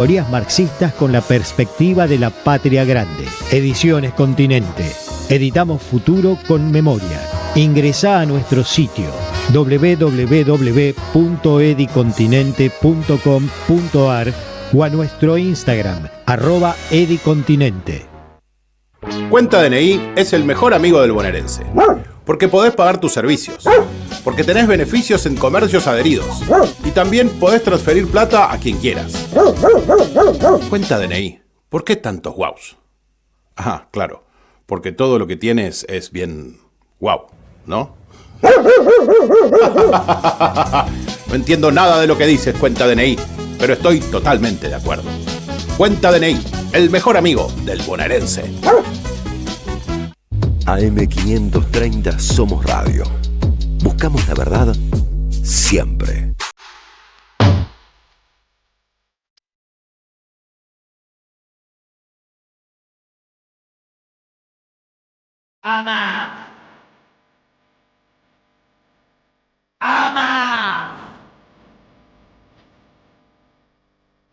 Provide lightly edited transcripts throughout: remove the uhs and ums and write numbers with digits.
Teorías marxistas con la perspectiva de la patria grande. Ediciones Continente. Editamos futuro con memoria. Ingresá a nuestro sitio www.edicontinente.com.ar o a nuestro Instagram @edicontinente. Cuenta DNI es el mejor amigo del bonaerense, porque podés pagar tus servicios, porque tenés beneficios en comercios adheridos y también podés transferir plata a quien quieras. Cuenta DNI, ¿por qué tantos guaus? Ah, claro, porque todo lo que tienes es bien guau, ¿no? No entiendo nada de lo que dices, Cuenta DNI, pero estoy totalmente de acuerdo. Cuenta DNI, el mejor amigo del bonaerense. AM530 Somos Radio. Buscamos la verdad siempre. Ama. Ama.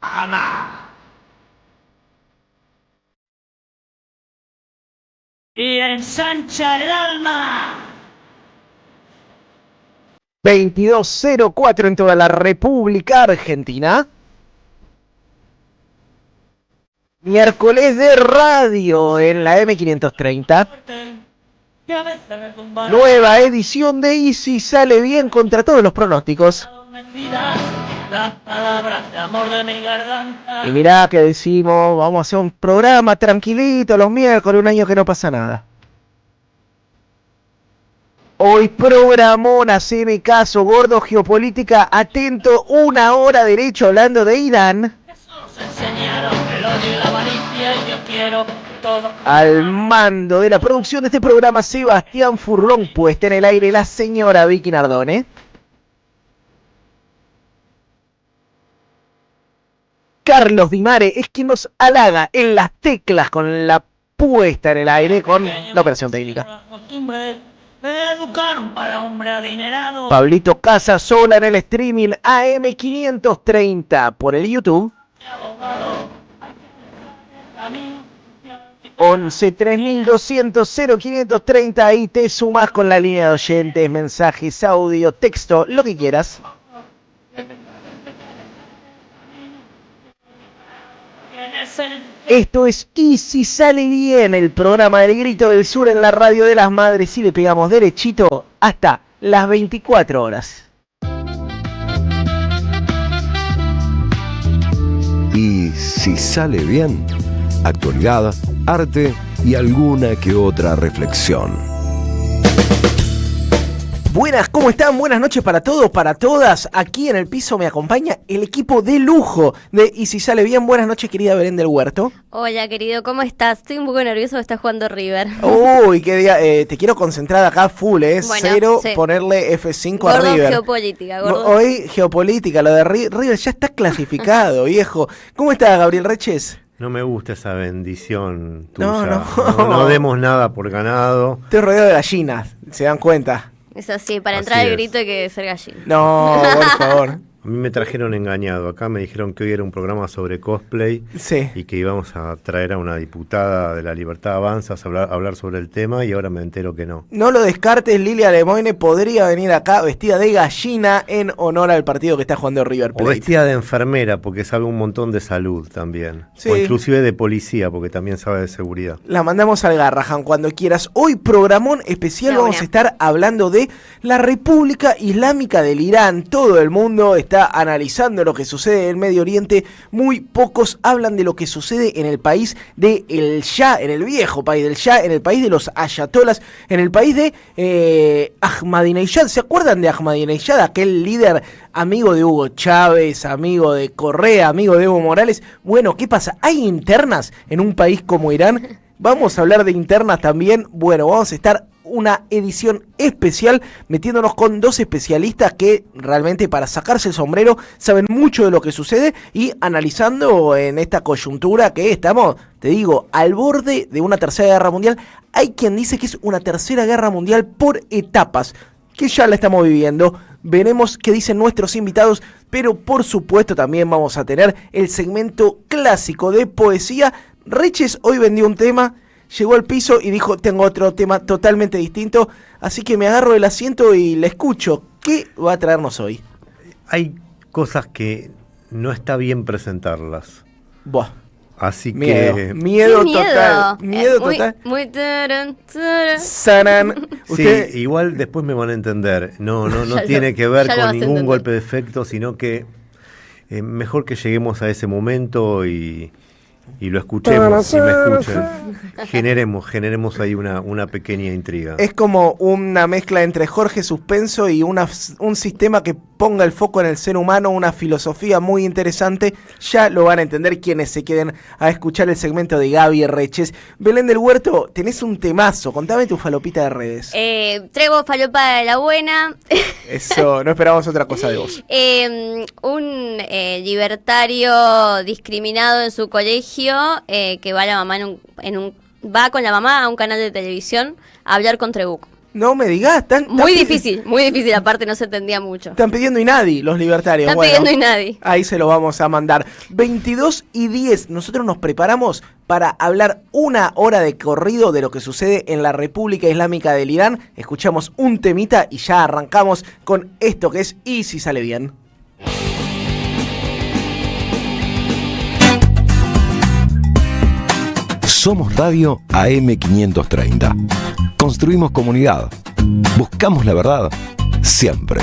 Ama. Y ensancha el alma. 2204 en toda la República Argentina. Miércoles de radio en la M530. Nueva edición de Easy sale bien contra todos los pronósticos. Y mirá que decimos, vamos a hacer un programa tranquilito los miércoles, un año que no pasa nada. Hoy programón, haceme caso, gordo, geopolítica, atento, 1 hora derecho hablando de Irán. Al mando de la producción de este programa, Sebastián Furlón, puesta en el aire la señora Vicky Nardone. Carlos Di Mare es quien nos halaga en las teclas con la puesta en el aire, con la operación técnica. Pablito Casasola en el streaming AM530 por el YouTube. 11 3200 0530, ahí te sumas con la línea de oyentes, mensajes, audio, texto, lo que quieras. Esto es Y si sale bien, el programa del Grito del Sur en la radio de las madres, y le pegamos derechito hasta las 24 horas. Y si sale bien, actualidad, arte y alguna que otra reflexión. Buenas, ¿cómo están? Buenas noches para todos, para todas. Aquí en el piso me acompaña el equipo de lujo de Y si sale bien. Buenas noches, querida Belén del Huerto. Hola, querido, ¿cómo estás? Estoy un poco nervioso, está jugando River. Uy, qué día. Te quiero concentrar acá full, ¿eh? Bueno, Cero, sí. Ponerle F5 Gordo a River. geopolítica, gordo. Hoy geopolítica, lo de River ya está clasificado, viejo. ¿Cómo está, Gabriel Reches? No me gusta esa bendición tuya. No. No demos nada por ganado. Estoy rodeado de gallinas, ¿se dan cuenta? Es así, para entrar Así al es. grito hay que ser gallina. No, por favor. A mí me trajeron engañado. Acá me dijeron que hoy era un programa sobre cosplay Sí. y que íbamos a traer a una diputada de la Libertad Avanza a hablar sobre el tema, y ahora me entero que no. No lo descartes, Lilia Lemoine podría venir acá vestida de gallina en honor al partido que está jugando River O Plate. vestida de enfermera, porque sabe un montón de salud también. Sí. O inclusive de policía, porque también sabe de seguridad. La mandamos al Garrahan cuando quieras. Hoy programón especial, De vamos una. a estar hablando de la República Islámica del Irán. Todo el mundo está analizando lo que sucede en Medio Oriente. Muy pocos hablan de lo que sucede en el país de el Shah, en el viejo país del Shah, en el país de los ayatolas, en el país de Ahmadinejad. ¿Se acuerdan de Ahmadinejad? Aquel líder amigo de Hugo Chávez, amigo de Correa, amigo de Evo Morales. Bueno, ¿qué pasa? ¿Hay internas en un país como Irán? Vamos a hablar de internas también. Bueno, vamos a estar una edición especial metiéndonos con dos especialistas que realmente, para sacarse el sombrero, saben mucho de lo que sucede y analizando en esta coyuntura que estamos, te digo, al borde de una tercera guerra mundial. Hay quien dice que es una tercera guerra mundial por etapas, que ya la estamos viviendo. Veremos qué dicen nuestros invitados, pero por supuesto también vamos a tener el segmento clásico de poesía. Reches hoy vendió un tema, llegó al piso y dijo, tengo otro tema totalmente distinto, así que me agarro del asiento y le escucho. ¿Qué va a traernos hoy? Hay cosas que no está bien presentarlas. Buah. Así Miedo, que... miedo Qué total, miedo muy, total. Muy tarán, tarán. Sanan. Usted, Sí, igual después me van a entender. No Ya tiene lo- que ver ya lo con vas a ningún entender. golpe de efecto, sino que mejor que lleguemos a ese momento y lo escuchemos y me escuchen. Generemos ahí una pequeña intriga. es como una mezcla entre Jorge Suspenso y un sistema que ponga el foco en el ser humano, una filosofía muy interesante. Ya lo van a entender quienes se queden a escuchar el segmento de Gaby Reches. Belén del Huerto, tenés un temazo, contame tu falopita de redes. Traigo falopa de la buena. Eso, no esperábamos otra cosa de vos. Un libertario discriminado en su colegio que va a la mamá va con la mamá a un canal de televisión a hablar con Trebuco. No me digas, Muy difícil, aparte no se entendía mucho. Están pidiendo Inadi los libertarios. Están Bueno, pidiendo Inadi. ahí se lo vamos a mandar. 22:10, nosotros nos preparamos para hablar una hora de corrido de lo que sucede en la República Islámica del Irán. Escuchamos un temita y ya arrancamos con esto que es Y si sale bien. Somos Radio AM530. Construimos comunidad. Buscamos la verdad siempre.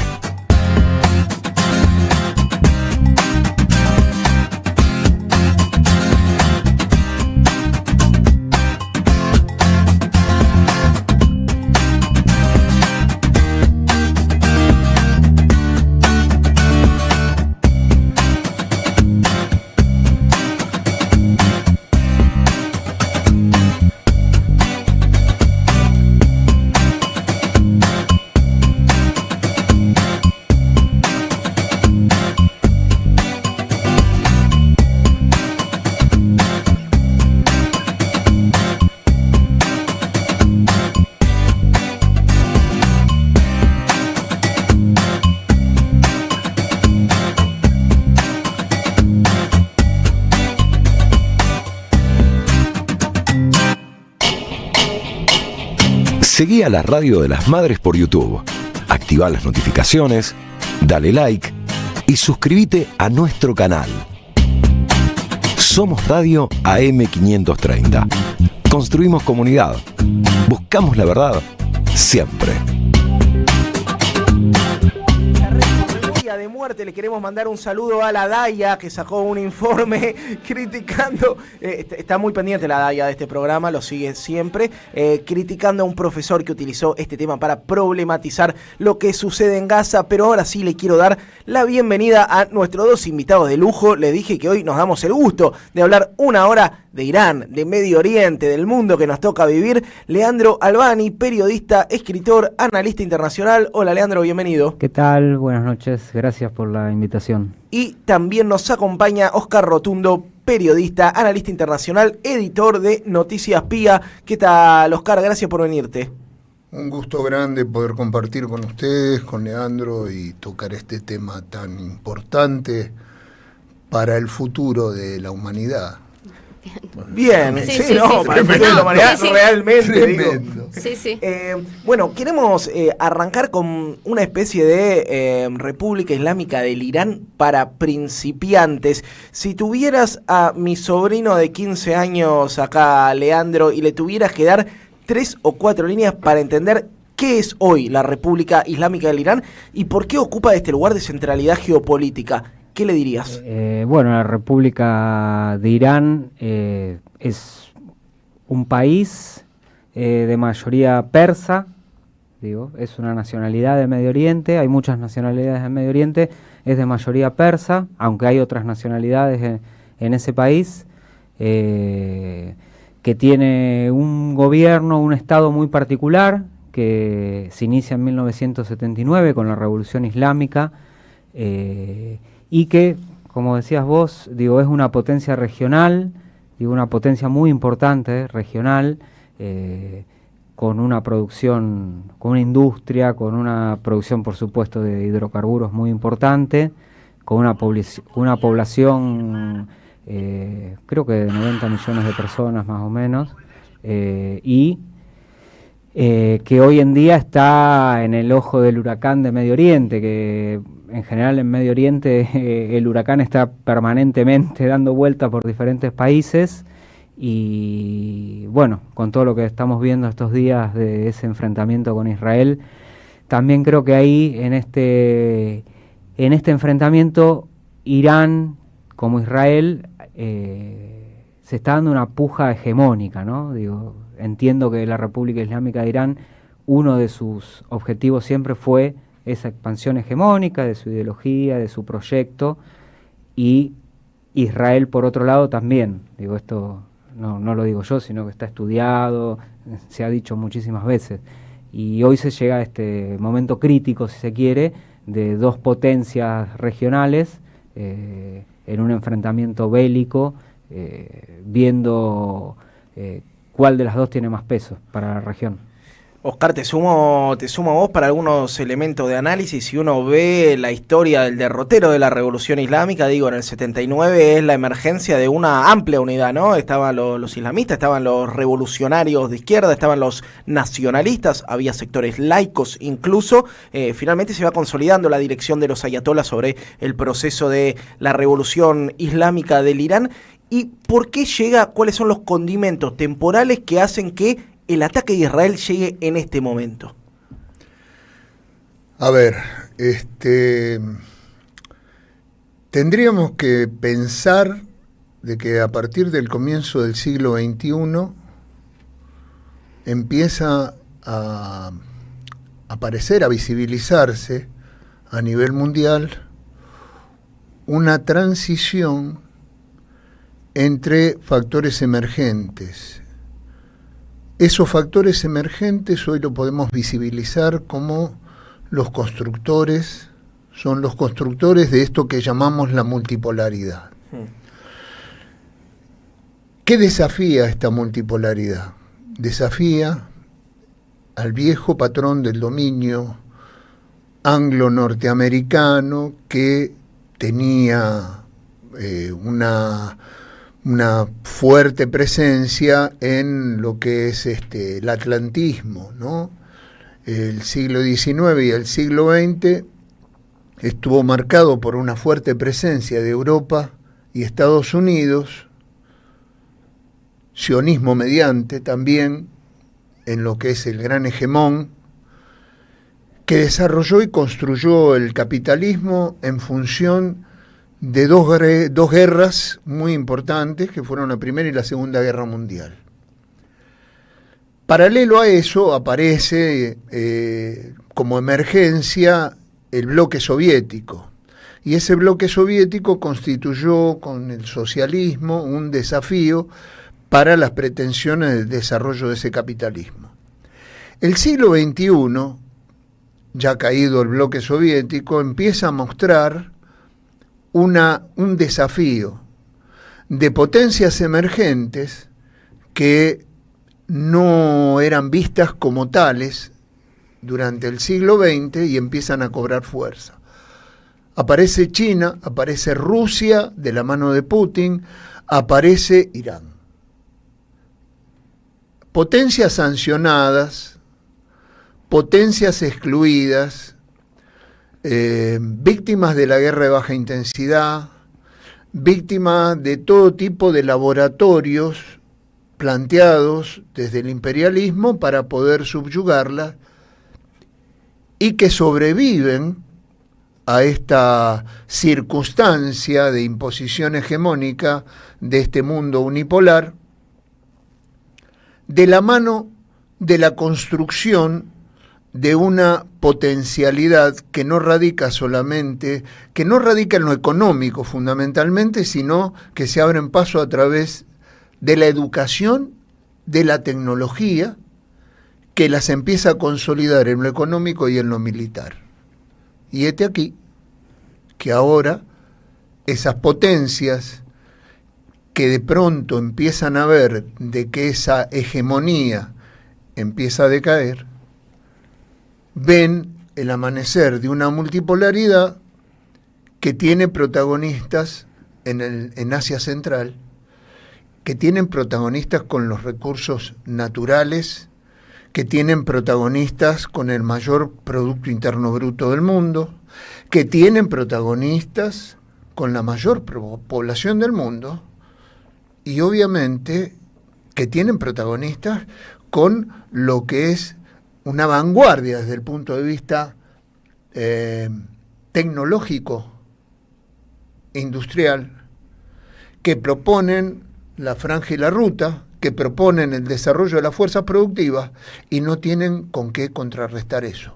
Seguí a la Radio de las Madres por YouTube. Activá las notificaciones, dale like y suscríbete a nuestro canal. Somos Radio AM530. Construimos comunidad. Buscamos la verdad siempre. De muerte, le queremos mandar un saludo a la Daya que sacó un informe criticando, está muy pendiente la Daya de este programa, lo sigue siempre, criticando a un profesor que utilizó este tema para problematizar lo que sucede en Gaza. Pero ahora sí le quiero dar la bienvenida a nuestros dos invitados de lujo. Les dije que hoy nos damos el gusto de hablar una hora de Irán, de Medio Oriente, del mundo que nos toca vivir. Leandro Albani, periodista, escritor, analista internacional. Hola Leandro, bienvenido. ¿Qué tal? Buenas noches, gracias por la invitación. Y también nos acompaña Oscar Rotundo, periodista, analista internacional, editor de Noticias Pía. ¿Qué tal, Oscar? Gracias por venirte. Un gusto grande poder compartir con ustedes, con Leandro, y tocar este tema tan importante para el futuro de la humanidad. Bien, Sí, sí, sí, no, sí, para el sí. futuro de la humanidad, Sí, sí. realmente, Tremendo. Sí, sí. Bueno, queremos arrancar con una especie de República Islámica del Irán para principiantes. Si tuvieras a mi sobrino de 15 años acá, Leandro, y le tuvieras que dar 3 o 4 líneas para entender qué es hoy la República Islámica del Irán y por qué ocupa este lugar de centralidad geopolítica, ¿qué le dirías? Bueno, la República de Irán es un país de mayoría persa, digo, es una nacionalidad de Medio Oriente, hay muchas nacionalidades en Medio Oriente, es de mayoría persa, aunque hay otras nacionalidades en ese país, que tiene un gobierno, un estado muy particular, que se inicia en 1979 con la Revolución Islámica, y que, como decías vos, digo, es una potencia regional, digo, una potencia muy importante regional, con una producción, con una industria, con una producción, por supuesto, de hidrocarburos muy importante, con una población, creo que de 90 millones de personas más o menos, y que hoy en día está en el ojo del huracán de Medio Oriente, que en general en Medio Oriente el huracán está permanentemente dando vueltas por diferentes países. Y bueno, con todo lo que estamos viendo estos días de ese enfrentamiento con Israel, también creo que ahí en este enfrentamiento Irán como Israel se está dando una puja hegemónica, ¿no? Digo, entiendo que la República Islámica de Irán, uno de sus objetivos siempre fue esa expansión hegemónica de su ideología, de su proyecto, y Israel por otro lado también. Digo, esto no lo digo yo, sino que está estudiado, se ha dicho muchísimas veces. Y hoy se llega a este momento crítico, si se quiere, de dos potencias regionales en un enfrentamiento bélico, viendo cuál de las dos tiene más peso para la región. Oscar, te sumo a vos para algunos elementos de análisis. Si uno ve la historia del derrotero de la Revolución Islámica, digo, en el 79 es la emergencia de una amplia unidad, ¿no? Estaban los islamistas, estaban los revolucionarios de izquierda, estaban los nacionalistas, había sectores laicos incluso. Finalmente se va consolidando la dirección de los ayatolás sobre el proceso de la Revolución Islámica del Irán. ¿Y por qué llega? ¿Cuáles son los condimentos temporales que hacen que el ataque de Israel llegue en este momento? A ver, tendríamos que pensar de que a partir del comienzo del siglo XXI empieza a aparecer, a visibilizarse a nivel mundial una transición entre factores emergentes. Esos factores emergentes hoy lo podemos visibilizar como los constructores, son los constructores de esto que llamamos la multipolaridad. ¿Qué desafía esta multipolaridad? Desafía al viejo patrón del dominio anglo-norteamericano que tenía una fuerte presencia en lo que es el atlantismo, ¿no? El siglo XIX y el siglo XX estuvo marcado por una fuerte presencia de Europa y Estados Unidos, sionismo mediante también, en lo que es el gran hegemón, que desarrolló y construyó el capitalismo en función de dos guerras muy importantes, que fueron la Primera y la Segunda Guerra Mundial. Paralelo a eso aparece como emergencia el bloque soviético, y ese bloque soviético constituyó con el socialismo un desafío para las pretensiones de desarrollo de ese capitalismo. El siglo XXI, ya caído el bloque soviético, empieza a mostrar un desafío de potencias emergentes que no eran vistas como tales durante el siglo XX y empiezan a cobrar fuerza. Aparece China, aparece Rusia de la mano de Putin, aparece Irán. Potencias sancionadas, potencias excluidas, víctimas de la guerra de baja intensidad, víctimas de todo tipo de laboratorios planteados desde el imperialismo para poder subyugarla, y que sobreviven a esta circunstancia de imposición hegemónica de este mundo unipolar, de la mano de la construcción de una potencialidad que no radica solamente, que no radica en lo económico fundamentalmente, sino que se abren paso a través de la educación, de la tecnología, que las empieza a consolidar en lo económico y en lo militar. Y este aquí, que ahora esas potencias que de pronto empiezan a ver de que esa hegemonía empieza a decaer, ven el amanecer de una multipolaridad que tiene protagonistas en Asia Central, que tienen protagonistas con los recursos naturales, que tienen protagonistas con el mayor Producto Interno Bruto del mundo, que tienen protagonistas con la mayor población del mundo, y obviamente que tienen protagonistas con lo que es una vanguardia desde el punto de vista tecnológico, industrial, que proponen la franja y la ruta, que proponen el desarrollo de las fuerzas productivas y no tienen con qué contrarrestar eso.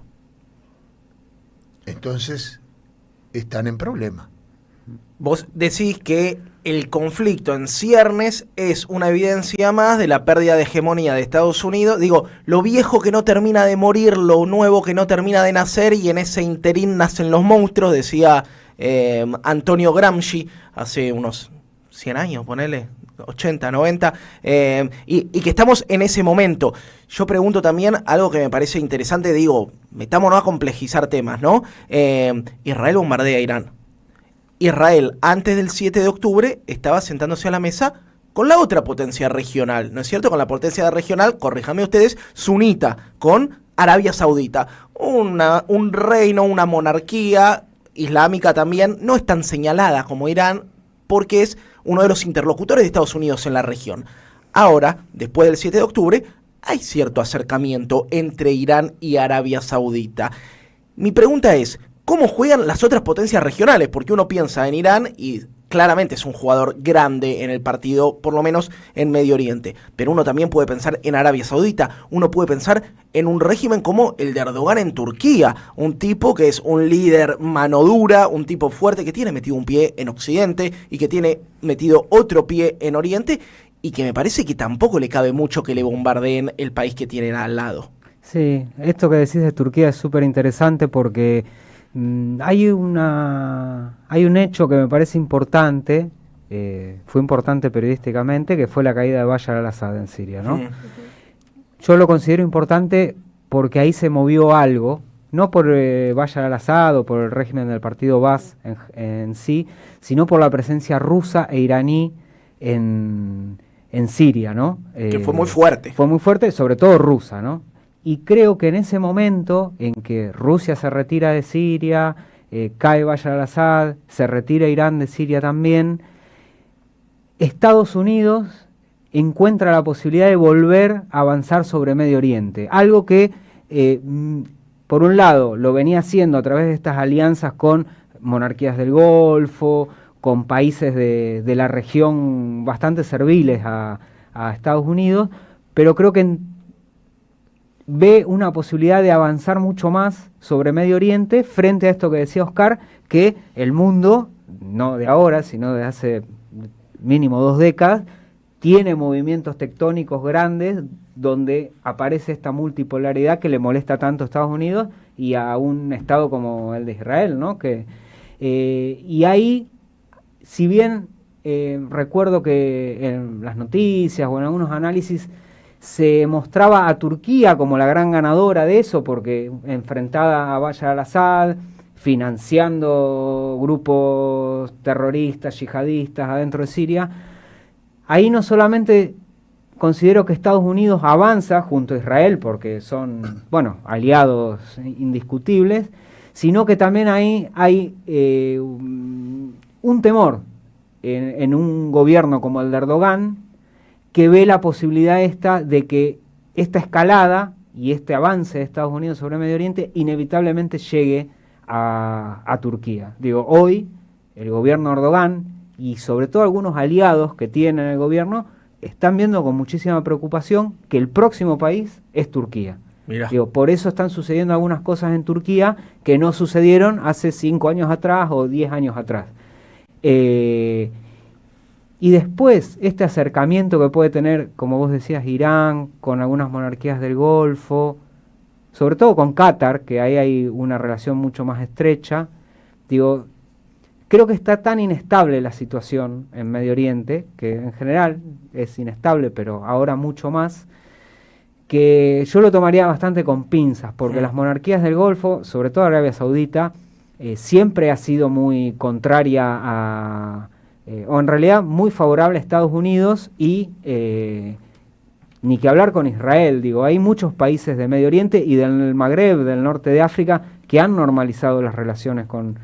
Entonces, están en problema. Vos decís que el conflicto en ciernes es una evidencia más de la pérdida de hegemonía de Estados Unidos. Digo, lo viejo que no termina de morir, lo nuevo que no termina de nacer, y en ese interín nacen los monstruos, decía Antonio Gramsci hace unos 100 años, ponele, 80, 90, y que estamos en ese momento. Yo pregunto también algo que me parece interesante, digo, metámonos a complejizar temas, ¿no? Israel bombardea a Irán. Israel, antes del 7 de octubre, estaba sentándose a la mesa con la otra potencia regional, ¿no es cierto? Con la potencia regional, corríjanme ustedes, sunita, con Arabia Saudita. Un reino, una monarquía islámica también, no es tan señalada como Irán, porque es uno de los interlocutores de Estados Unidos en la región. Ahora, después del 7 de octubre, hay cierto acercamiento entre Irán y Arabia Saudita. Mi pregunta es, ¿cómo juegan las otras potencias regionales? Porque uno piensa en Irán y claramente es un jugador grande en el partido, por lo menos en Medio Oriente. Pero uno también puede pensar en Arabia Saudita, uno puede pensar en un régimen como el de Erdogan en Turquía, un tipo que es un líder mano dura, un tipo fuerte que tiene metido un pie en Occidente y que tiene metido otro pie en Oriente, y que me parece que tampoco le cabe mucho que le bombardeen el país que tienen al lado. Sí, esto que decís de Turquía es súper interesante porque hay un hecho que me parece importante, fue importante periodísticamente, que fue la caída de Bashar al-Assad en Siria, ¿no? Yo lo considero importante porque ahí se movió algo, no por Bashar al-Assad o por el régimen del partido Baas en sí, sino por la presencia rusa e iraní en Siria, ¿no? Que fue muy fuerte. Fue muy fuerte, sobre todo rusa, ¿no? Y creo que en ese momento en que Rusia se retira de Siria, cae Bashar al-Assad, se retira Irán de Siria también, Estados Unidos encuentra la posibilidad de volver a avanzar sobre Medio Oriente. Algo que, por un lado, lo venía haciendo a través de estas alianzas con monarquías del Golfo, con países de la región bastante serviles a Estados Unidos, pero creo que ve una posibilidad de avanzar mucho más sobre Medio Oriente frente a esto que decía Oscar, que el mundo, no de ahora, sino de hace mínimo 2 décadas, tiene movimientos tectónicos grandes donde aparece esta multipolaridad que le molesta tanto a Estados Unidos y a un Estado como el de Israel, ¿no? Y ahí, si bien recuerdo que en las noticias o en algunos análisis se mostraba a Turquía como la gran ganadora de eso, porque enfrentada a Bashar al-Assad, financiando grupos terroristas, yihadistas adentro de Siria, ahí no solamente considero que Estados Unidos avanza junto a Israel, porque son, bueno, aliados indiscutibles, sino que también ahí hay un temor en un gobierno como el de Erdogan, que ve la posibilidad de que esta escalada y este avance de Estados Unidos sobre Medio Oriente inevitablemente llegue a Turquía. Digo, hoy el gobierno de Erdogan y sobre todo algunos aliados que tienen el gobierno están viendo con muchísima preocupación que el próximo país es Turquía. Mirá. Digo, por eso están sucediendo algunas cosas en Turquía que no sucedieron hace 5 años atrás o 10 años atrás. Y después, este acercamiento que puede tener, como vos decías, Irán, con algunas monarquías del Golfo, sobre todo con Qatar, que ahí hay una relación mucho más estrecha, digo, creo que está tan inestable la situación en Medio Oriente, que en general es inestable, pero ahora mucho más, que yo lo tomaría bastante con pinzas, porque las monarquías del Golfo, sobre todo Arabia Saudita, siempre ha sido muy contraria a, o en realidad muy favorable a Estados Unidos y ni que hablar con Israel. Digo, hay muchos países de Medio Oriente y del Magreb, del norte de África, que han normalizado las relaciones con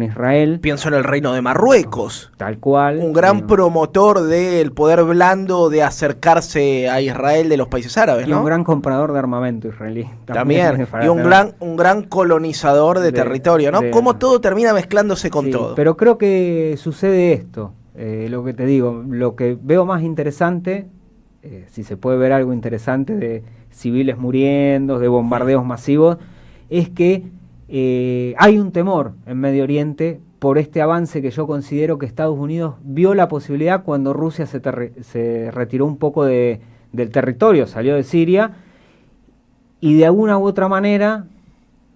Israel. Pienso en el reino de Marruecos. Tal cual. Un gran promotor del poder blando de acercarse a Israel de los países árabes, y ¿no? un gran comprador de armamento israelí. También. Y un gran colonizador de territorio, ¿no? Cómo todo termina mezclándose con todo. Pero creo que sucede esto, lo que te digo, lo que veo más interesante, si se puede ver algo interesante de civiles muriendo, de bombardeos masivos, es que hay un temor en Medio Oriente por este avance que yo considero que Estados Unidos vio la posibilidad cuando Rusia se retiró un poco del territorio, salió de Siria, y de alguna u otra manera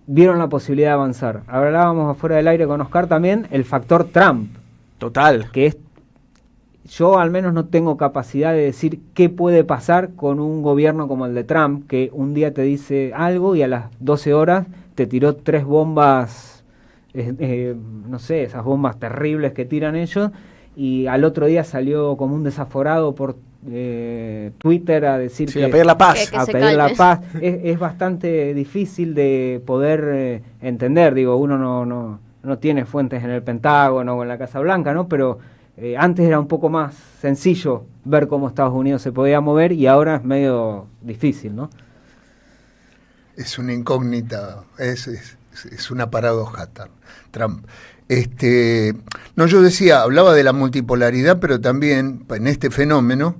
vieron la posibilidad de avanzar. Hablábamos afuera del aire con Oscar también, el factor Trump. Total. Que es, yo al menos no tengo capacidad de decir qué puede pasar con un gobierno como el de Trump, que un día te dice algo y a las 12 horas te tiró 3 bombas, no sé, esas bombas terribles que tiran ellos, y al otro día salió como un desaforado por Twitter a decir a pedir la paz. A pedir la paz. Es bastante difícil de poder entender, digo, uno no tiene fuentes en el Pentágono o en la Casa Blanca, ¿no? Pero antes era un poco más sencillo ver cómo Estados Unidos se podía mover y ahora es medio difícil, ¿no? Es una incógnita, es una paradoja, Trump. No, yo decía, hablaba de la multipolaridad, pero también en este fenómeno,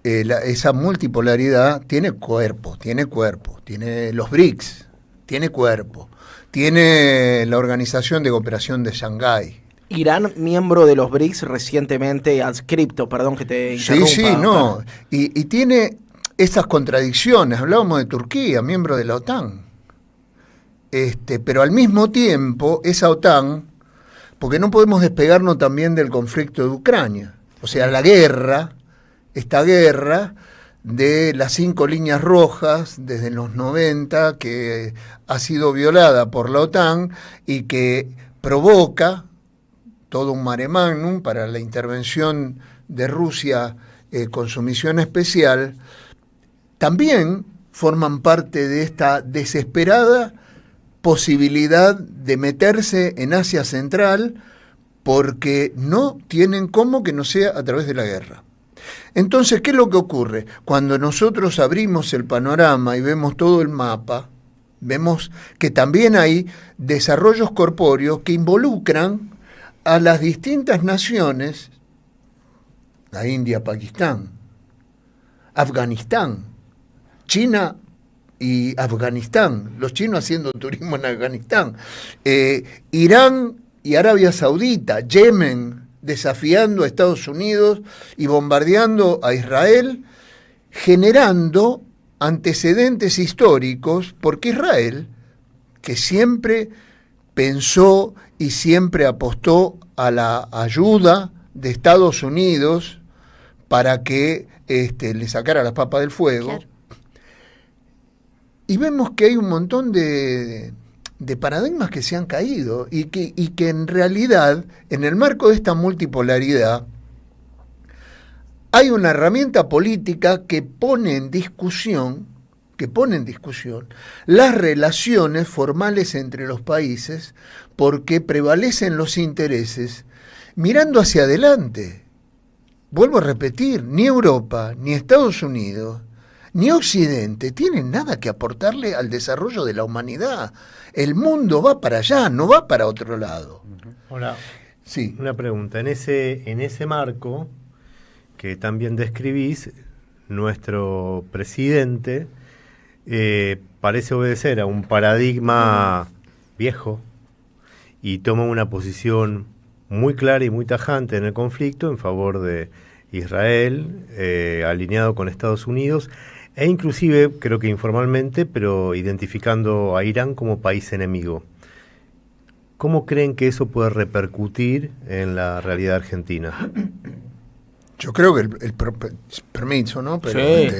esa multipolaridad tiene cuerpo, tiene los BRICS, tiene cuerpo, tiene la Organización de Cooperación de Shanghái. Irán, miembro de los BRICS, recientemente adscripto, perdón que te interrumpa. Sí, no, y tiene esas contradicciones. Hablábamos de Turquía, miembro de la OTAN. Pero al mismo tiempo, esa OTAN, porque no podemos despegarnos también del conflicto de Ucrania. O sea, la guerra, esta guerra de las 5 líneas rojas desde los 90, que ha sido violada por la OTAN y que provoca todo un mare magnum para la intervención de Rusia con su misión especial, también forman parte de esta desesperada posibilidad de meterse en Asia Central porque no tienen cómo que no sea a través de la guerra. Entonces, ¿qué es lo que ocurre? Cuando nosotros abrimos el panorama y vemos todo el mapa, vemos que también hay desarrollos corpóreos que involucran a las distintas naciones, la India, Pakistán, Afganistán, China y Afganistán, los chinos haciendo turismo en Afganistán, Irán y Arabia Saudita, Yemen desafiando a Estados Unidos y bombardeando a Israel, generando antecedentes históricos, porque Israel, que siempre pensó y siempre apostó a la ayuda de Estados Unidos para que le sacara las papas del fuego. Claro. Y vemos que hay un montón de paradigmas que se han caído y que en realidad, en el marco de esta multipolaridad, hay una herramienta política que pone en discusión las relaciones formales entre los países porque prevalecen los intereses mirando hacia adelante. Vuelvo a repetir, ni Europa, ni Estados Unidos, ni Occidente tienen nada que aportarle al desarrollo de la humanidad. El mundo va para allá, no va para otro lado. Ahora, sí. Una pregunta. En ese marco que también describís, nuestro presidente parece obedecer a un paradigma viejo y toma una posición muy clara y muy tajante en el conflicto en favor de Israel, alineado con Estados Unidos, e inclusive, creo que informalmente, pero identificando a Irán como país enemigo. ¿Cómo creen que eso puede repercutir en la realidad argentina? Yo creo que el permiso, ¿no? Pero sí.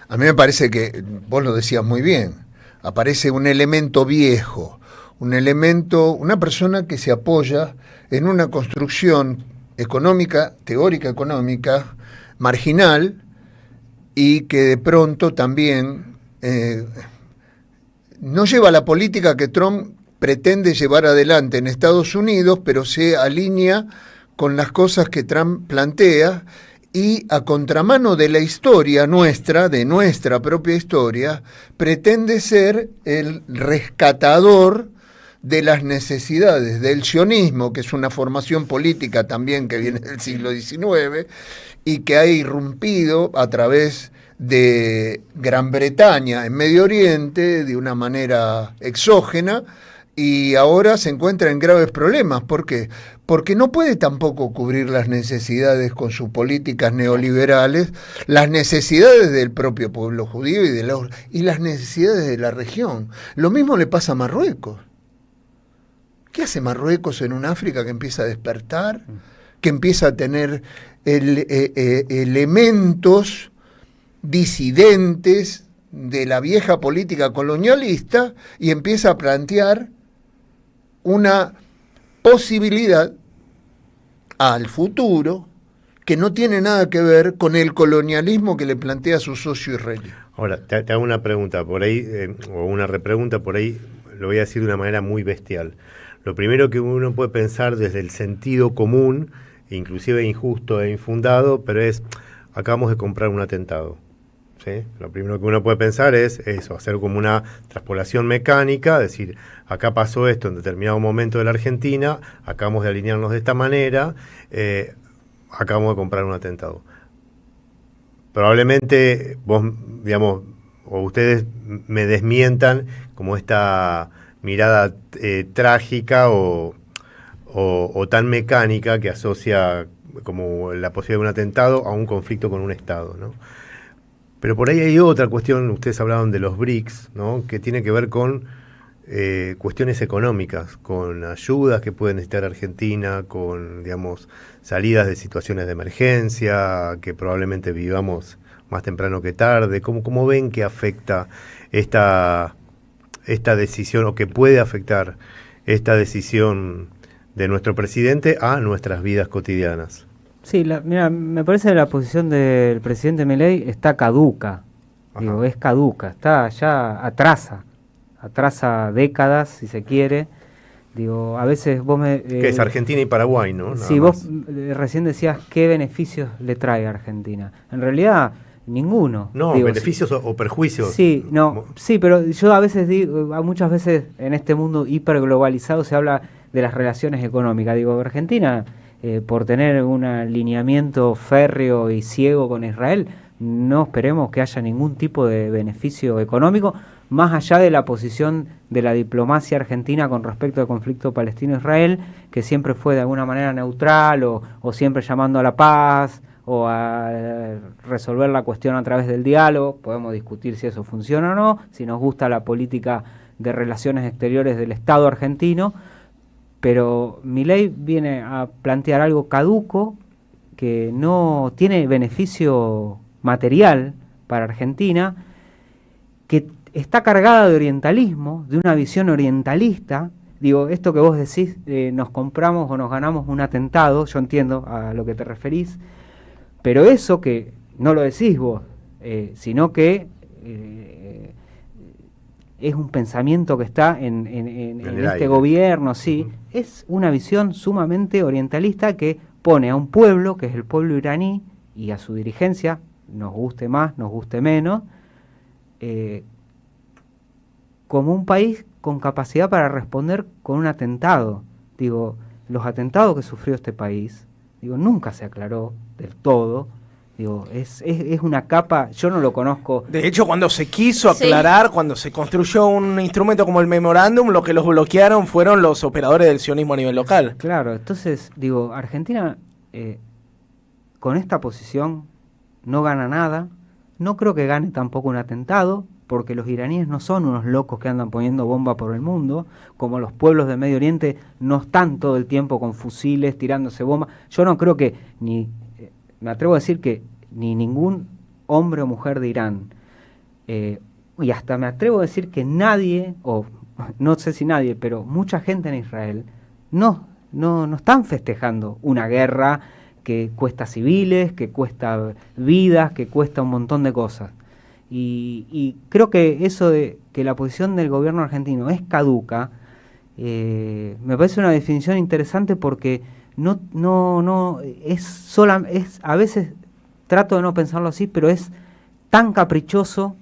A mí me parece que, vos lo decías muy bien, aparece un elemento viejo, una persona que se apoya en una construcción económica, teórica económica, marginal, y que de pronto también no lleva la política que Trump pretende llevar adelante en Estados Unidos, pero se alinea con las cosas que Trump plantea, y a contramano de la historia nuestra, de nuestra propia historia, pretende ser el rescatador de las necesidades del sionismo, que es una formación política también que viene del siglo XIX y que ha irrumpido a través de Gran Bretaña en Medio Oriente de una manera exógena, y ahora se encuentra en graves problemas. ¿Por qué? Porque no puede tampoco cubrir las necesidades con sus políticas neoliberales, las necesidades del propio pueblo judío y las necesidades de la región. Lo mismo le pasa a Marruecos. ¿Qué hace Marruecos en un África que empieza a despertar, que empieza a tener elementos disidentes de la vieja política colonialista y empieza a plantear una posibilidad al futuro que no tiene nada que ver con el colonialismo que le plantea su socio israelí? Ahora, te hago una pregunta por ahí, o una repregunta por ahí, lo voy a decir de una manera muy bestial. Lo primero que uno puede pensar desde el sentido común, inclusive injusto e infundado, pero es, acabamos de comprar un atentado. ¿Sí? Lo primero que uno puede pensar es eso, hacer como una transpolación mecánica, decir, acá pasó esto en determinado momento de la Argentina, acabamos de alinearnos de esta manera, acabamos de comprar un atentado. Probablemente vos, digamos, o ustedes me desmientan como esta mirada trágica o tan mecánica que asocia como la posibilidad de un atentado a un conflicto con un Estado, ¿no? Pero por ahí hay otra cuestión, ustedes hablaban de los BRICS, ¿no? Que tiene que ver con cuestiones económicas, con ayudas que puede necesitar Argentina, con, digamos, salidas de situaciones de emergencia, que probablemente vivamos más temprano que tarde. ¿Cómo ven que afecta esta decisión, o que puede afectar esta decisión de nuestro presidente a nuestras vidas cotidianas? Sí, mira, me parece que la posición del presidente Milei está caduca. Ajá. Digo, es caduca, está ya atrasa décadas, si se quiere. Digo, a veces vos me... que es Argentina y Paraguay, ¿no? Sí, vos recién decías qué beneficios le trae a Argentina. En realidad, ninguno. No, digo, beneficios o perjuicios. Sí, no, sí, pero yo a veces digo, muchas veces en este mundo hiperglobalizado se habla de las relaciones económicas. Digo, Argentina... por tener un alineamiento férreo y ciego con Israel, no esperemos que haya ningún tipo de beneficio económico, más allá de la posición de la diplomacia argentina con respecto al conflicto palestino-israel, que siempre fue de alguna manera neutral o siempre llamando a la paz o a resolver la cuestión a través del diálogo. Podemos discutir si eso funciona o no, si nos gusta la política de relaciones exteriores del Estado argentino, pero Milei viene a plantear algo caduco que no tiene beneficio material para Argentina, que está cargada de orientalismo, de una visión orientalista. Digo, esto que vos decís, nos compramos o nos ganamos un atentado, yo entiendo a lo que te referís, pero eso que no lo decís vos, sino que es un pensamiento que está en este gobierno, sí, es una visión sumamente orientalista que pone a un pueblo, que es el pueblo iraní, y a su dirigencia, nos guste más, nos guste menos, como un país con capacidad para responder con un atentado. Digo, los atentados que sufrió este país, digo, nunca se aclaró del todo. Digo, es una capa, yo no lo conozco. De hecho, cuando se quiso aclarar, cuando se construyó un instrumento como el memorándum, lo que los bloquearon fueron los operadores del sionismo a nivel local. Claro, entonces, digo, Argentina con esta posición no gana nada, no creo que gane tampoco un atentado, porque los iraníes no son unos locos que andan poniendo bomba por el mundo, como los pueblos de Medio Oriente no están todo el tiempo con fusiles tirándose bombas. Yo no creo que me atrevo a decir que ni ningún hombre o mujer de Irán, y hasta me atrevo a decir que nadie, o no sé si nadie, pero mucha gente en Israel no están festejando una guerra que cuesta civiles, que cuesta vidas, que cuesta un montón de cosas. Y creo que eso de que la posición del gobierno argentino es caduca, me parece una definición interesante porque a veces trato de no pensarlo así, pero es tan caprichoso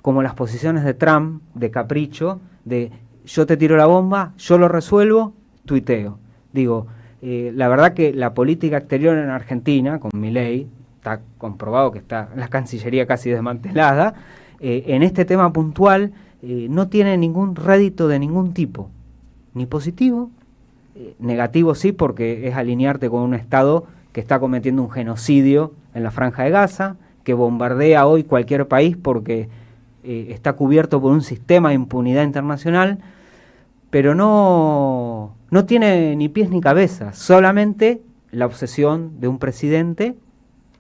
como las posiciones de Trump, de capricho, de yo te tiro la bomba, yo lo resuelvo, tuiteo. Digo, la verdad que la política exterior en Argentina, con Milei, está comprobado que está la Cancillería casi desmantelada, en este tema puntual no tiene ningún rédito de ningún tipo, ni positivo, negativo sí, porque es alinearte con un Estado que está cometiendo un genocidio en la Franja de Gaza, que bombardea hoy cualquier país porque está cubierto por un sistema de impunidad internacional, pero no tiene ni pies ni cabeza, solamente la obsesión de un presidente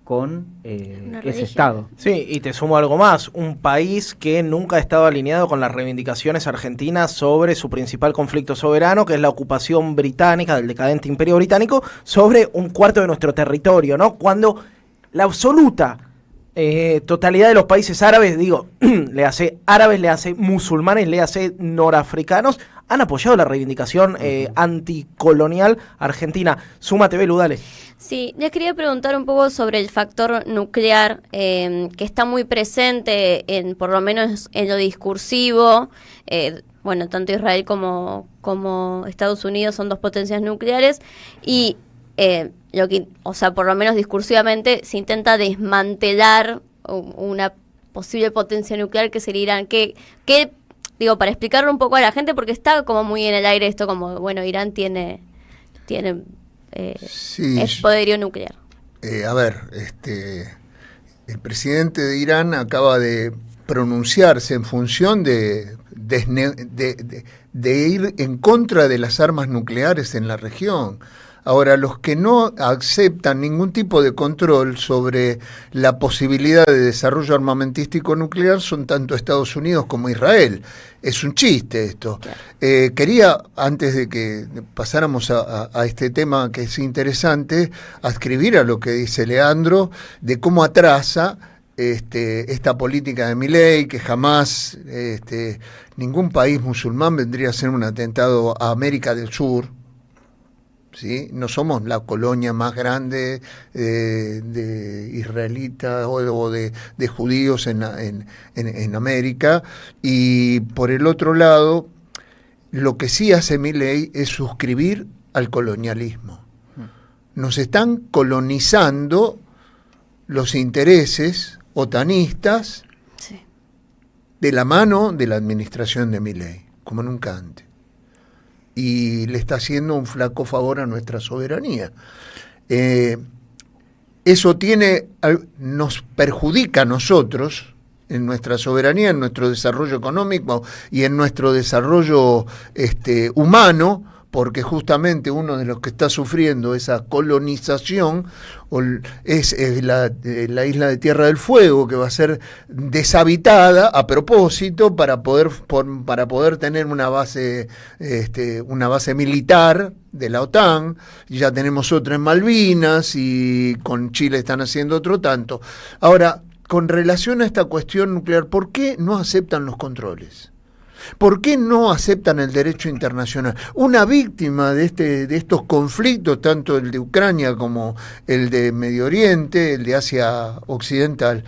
con ese Estado. Sí, y te sumo algo más, un país que nunca ha estado alineado con las reivindicaciones argentinas sobre su principal conflicto soberano, que es la ocupación británica del decadente Imperio Británico sobre un cuarto de nuestro territorio, ¿no? Cuando la absoluta totalidad de los países árabes, le hace árabes, le hace musulmanes, le hace norafricanos, han apoyado la reivindicación anticolonial argentina. Súmate, Belu, dale. Sí, les quería preguntar un poco sobre el factor nuclear, que está muy presente, por lo menos en lo discursivo. Bueno, tanto Israel como Estados Unidos son dos potencias nucleares y por lo menos discursivamente se intenta desmantelar una posible potencia nuclear que sería Irán. Para explicarlo un poco a la gente, porque está como muy en el aire esto, como, bueno, Irán tiene es poderío nuclear. El presidente de Irán acaba de pronunciarse en función de ir en contra de las armas nucleares en la región. Ahora, los que no aceptan ningún tipo de control sobre la posibilidad de desarrollo armamentístico nuclear son tanto Estados Unidos como Israel. Es un chiste esto. Claro. Quería, antes de que pasáramos a este tema que es interesante, adscribir a lo que dice Leandro, de cómo atrasa esta política de Milei, que jamás ningún país musulmán vendría a ser un atentado a América del Sur. ¿Sí? No somos la colonia más grande de israelitas o de judíos en América. Y por el otro lado, lo que sí hace Milei es suscribir al colonialismo. Nos están colonizando los intereses otanistas de la mano de la administración de Milei, como nunca antes. Y le está haciendo un flaco favor a nuestra soberanía. Eso nos perjudica a nosotros en nuestra soberanía, en nuestro desarrollo económico y en nuestro desarrollo humano, porque justamente uno de los que está sufriendo esa colonización es la isla de Tierra del Fuego, que va a ser deshabitada a propósito para poder tener una base militar de la OTAN. Ya tenemos otra en Malvinas y con Chile están haciendo otro tanto. Ahora, con relación a esta cuestión nuclear, ¿por qué no aceptan los controles? ¿Por qué no aceptan el derecho internacional? Una víctima de estos conflictos, tanto el de Ucrania como el de Medio Oriente, el de Asia Occidental,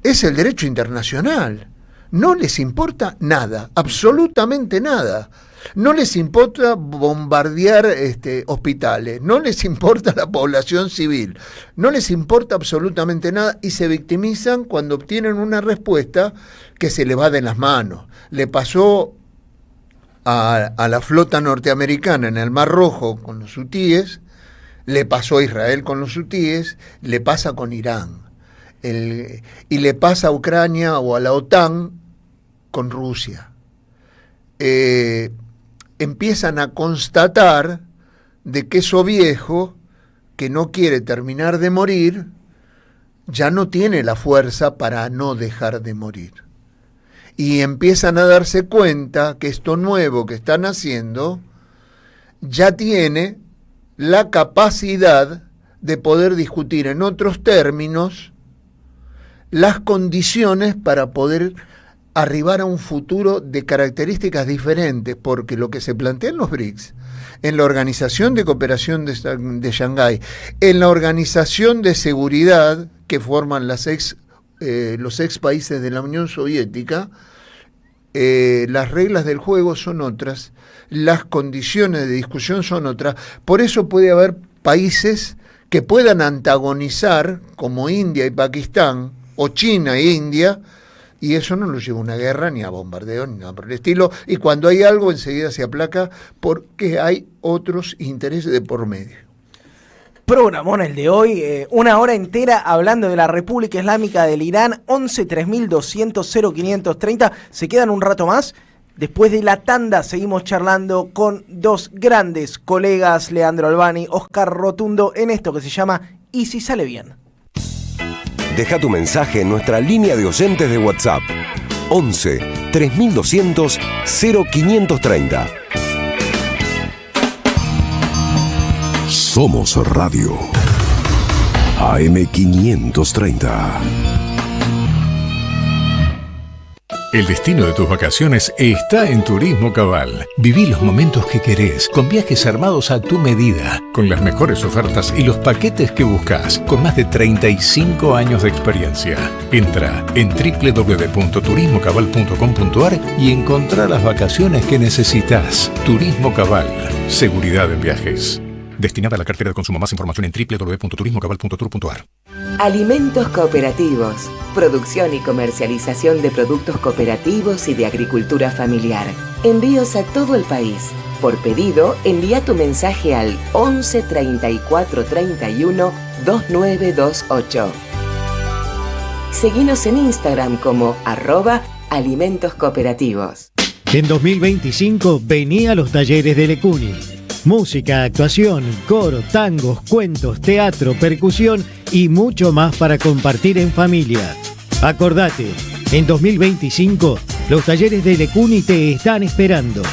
es el derecho internacional. No les importa nada, absolutamente nada. No les importa bombardear hospitales, no les importa la población civil, no les importa absolutamente nada y se victimizan cuando obtienen una respuesta que se le va de las manos. Le pasó a la flota norteamericana en el Mar Rojo con los hutíes, le pasó a Israel con los hutíes, le pasa con Irán, y le pasa a Ucrania o a la OTAN con Rusia. Empiezan a constatar de que eso viejo, que no quiere terminar de morir, ya no tiene la fuerza para no dejar de morir. y empiezan a darse cuenta que esto nuevo que están haciendo ya tiene la capacidad de poder discutir en otros términos las condiciones para poder arribar a un futuro de características diferentes, porque lo que se plantea en los BRICS, en la Organización de Cooperación de Shanghái, en la Organización de Seguridad que forman los ex países de la Unión Soviética, las reglas del juego son otras, las condiciones de discusión son otras. Por eso puede haber países que puedan antagonizar, como India y Pakistán, o China e India, y eso no lo lleva a una guerra, ni a bombardeo, ni nada por el estilo, y cuando hay algo enseguida se aplaca porque hay otros intereses de por medio. Programón el de hoy, una hora entera hablando de la República Islámica del Irán, 11 3200 0530. Se quedan un rato más. Después de la tanda seguimos charlando con dos grandes colegas, Leandro Albani, Oscar Rotundo, en esto que se llama ¿Y si sale bien? Deja tu mensaje en nuestra línea de oyentes de WhatsApp 11 3200 0530. Somos Radio AM530. El destino de tus vacaciones está en Turismo Cabal. Viví los momentos que querés, con viajes armados a tu medida, con las mejores ofertas y los paquetes que buscas, con más de 35 años de experiencia. Entra en www.turismocabal.com.ar y encontrá las vacaciones que necesitas. Turismo Cabal, seguridad en viajes. Destinada a la cartera de consumo. Más información en www.turismocabal.tour.ar. Alimentos cooperativos. Producción y comercialización de productos cooperativos y de agricultura familiar. Envíos a todo el país. Por pedido, envía tu mensaje al 11 34 31 2928. Seguinos en Instagram como @alimentoscooperativos. En 2025 vení a los talleres de Lecuni. Música, actuación, coro, tangos, cuentos, teatro, percusión y mucho más para compartir en familia. Acordate, en 2025 los talleres de Lecuni te están esperando.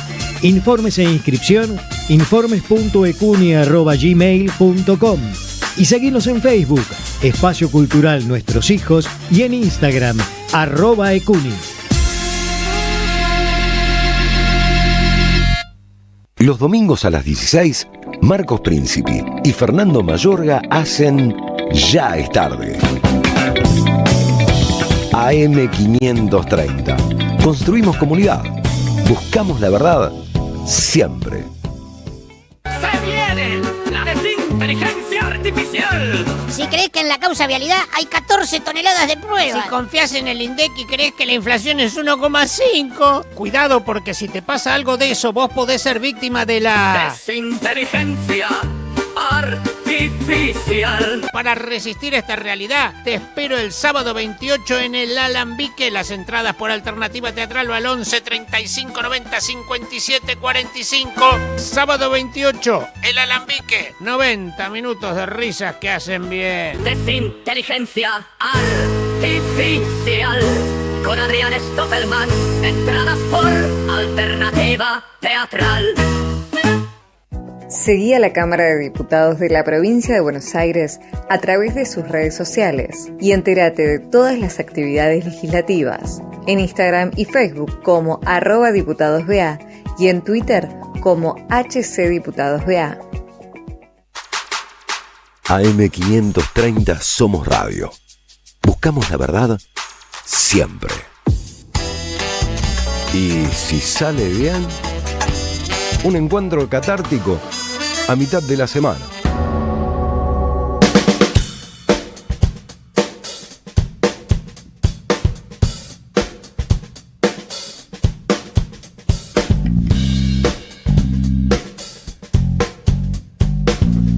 Informes e inscripción, informes.ecuni@gmail.com y seguinos en Facebook, Espacio Cultural Nuestros Hijos, y en Instagram, @ecuni. Los domingos a las 16, Marcos Príncipe y Fernando Mayorga hacen Ya es tarde. AM530. Construimos comunidad. Buscamos la verdad siempre. ¡Se viene la desinteligencia artificial! Si crees que en la causa vialidad hay 14 toneladas de pruebas. Si confías en el INDEC y crees que la inflación es 1,5. Cuidado, porque si te pasa algo de eso, vos podés ser víctima de la desinteligencia artificial. Para resistir esta realidad, te espero el sábado 28 en el Alambique. Las entradas por alternativa teatral o al 11 35 90 57 45. Sábado 28, el Alambique. 90 minutos de risas que hacen bien. Desinteligencia artificial. Con Adrián Stoppelman. Entradas por alternativa teatral. Seguí a la Cámara de Diputados de la Provincia de Buenos Aires a través de sus redes sociales y entérate de todas las actividades legislativas en Instagram y Facebook como @diputadosBA y en Twitter como HCDiputadosBA. AM530 Somos Radio. Buscamos la verdad siempre. Y si sale bien, un encuentro catártico a mitad de la semana.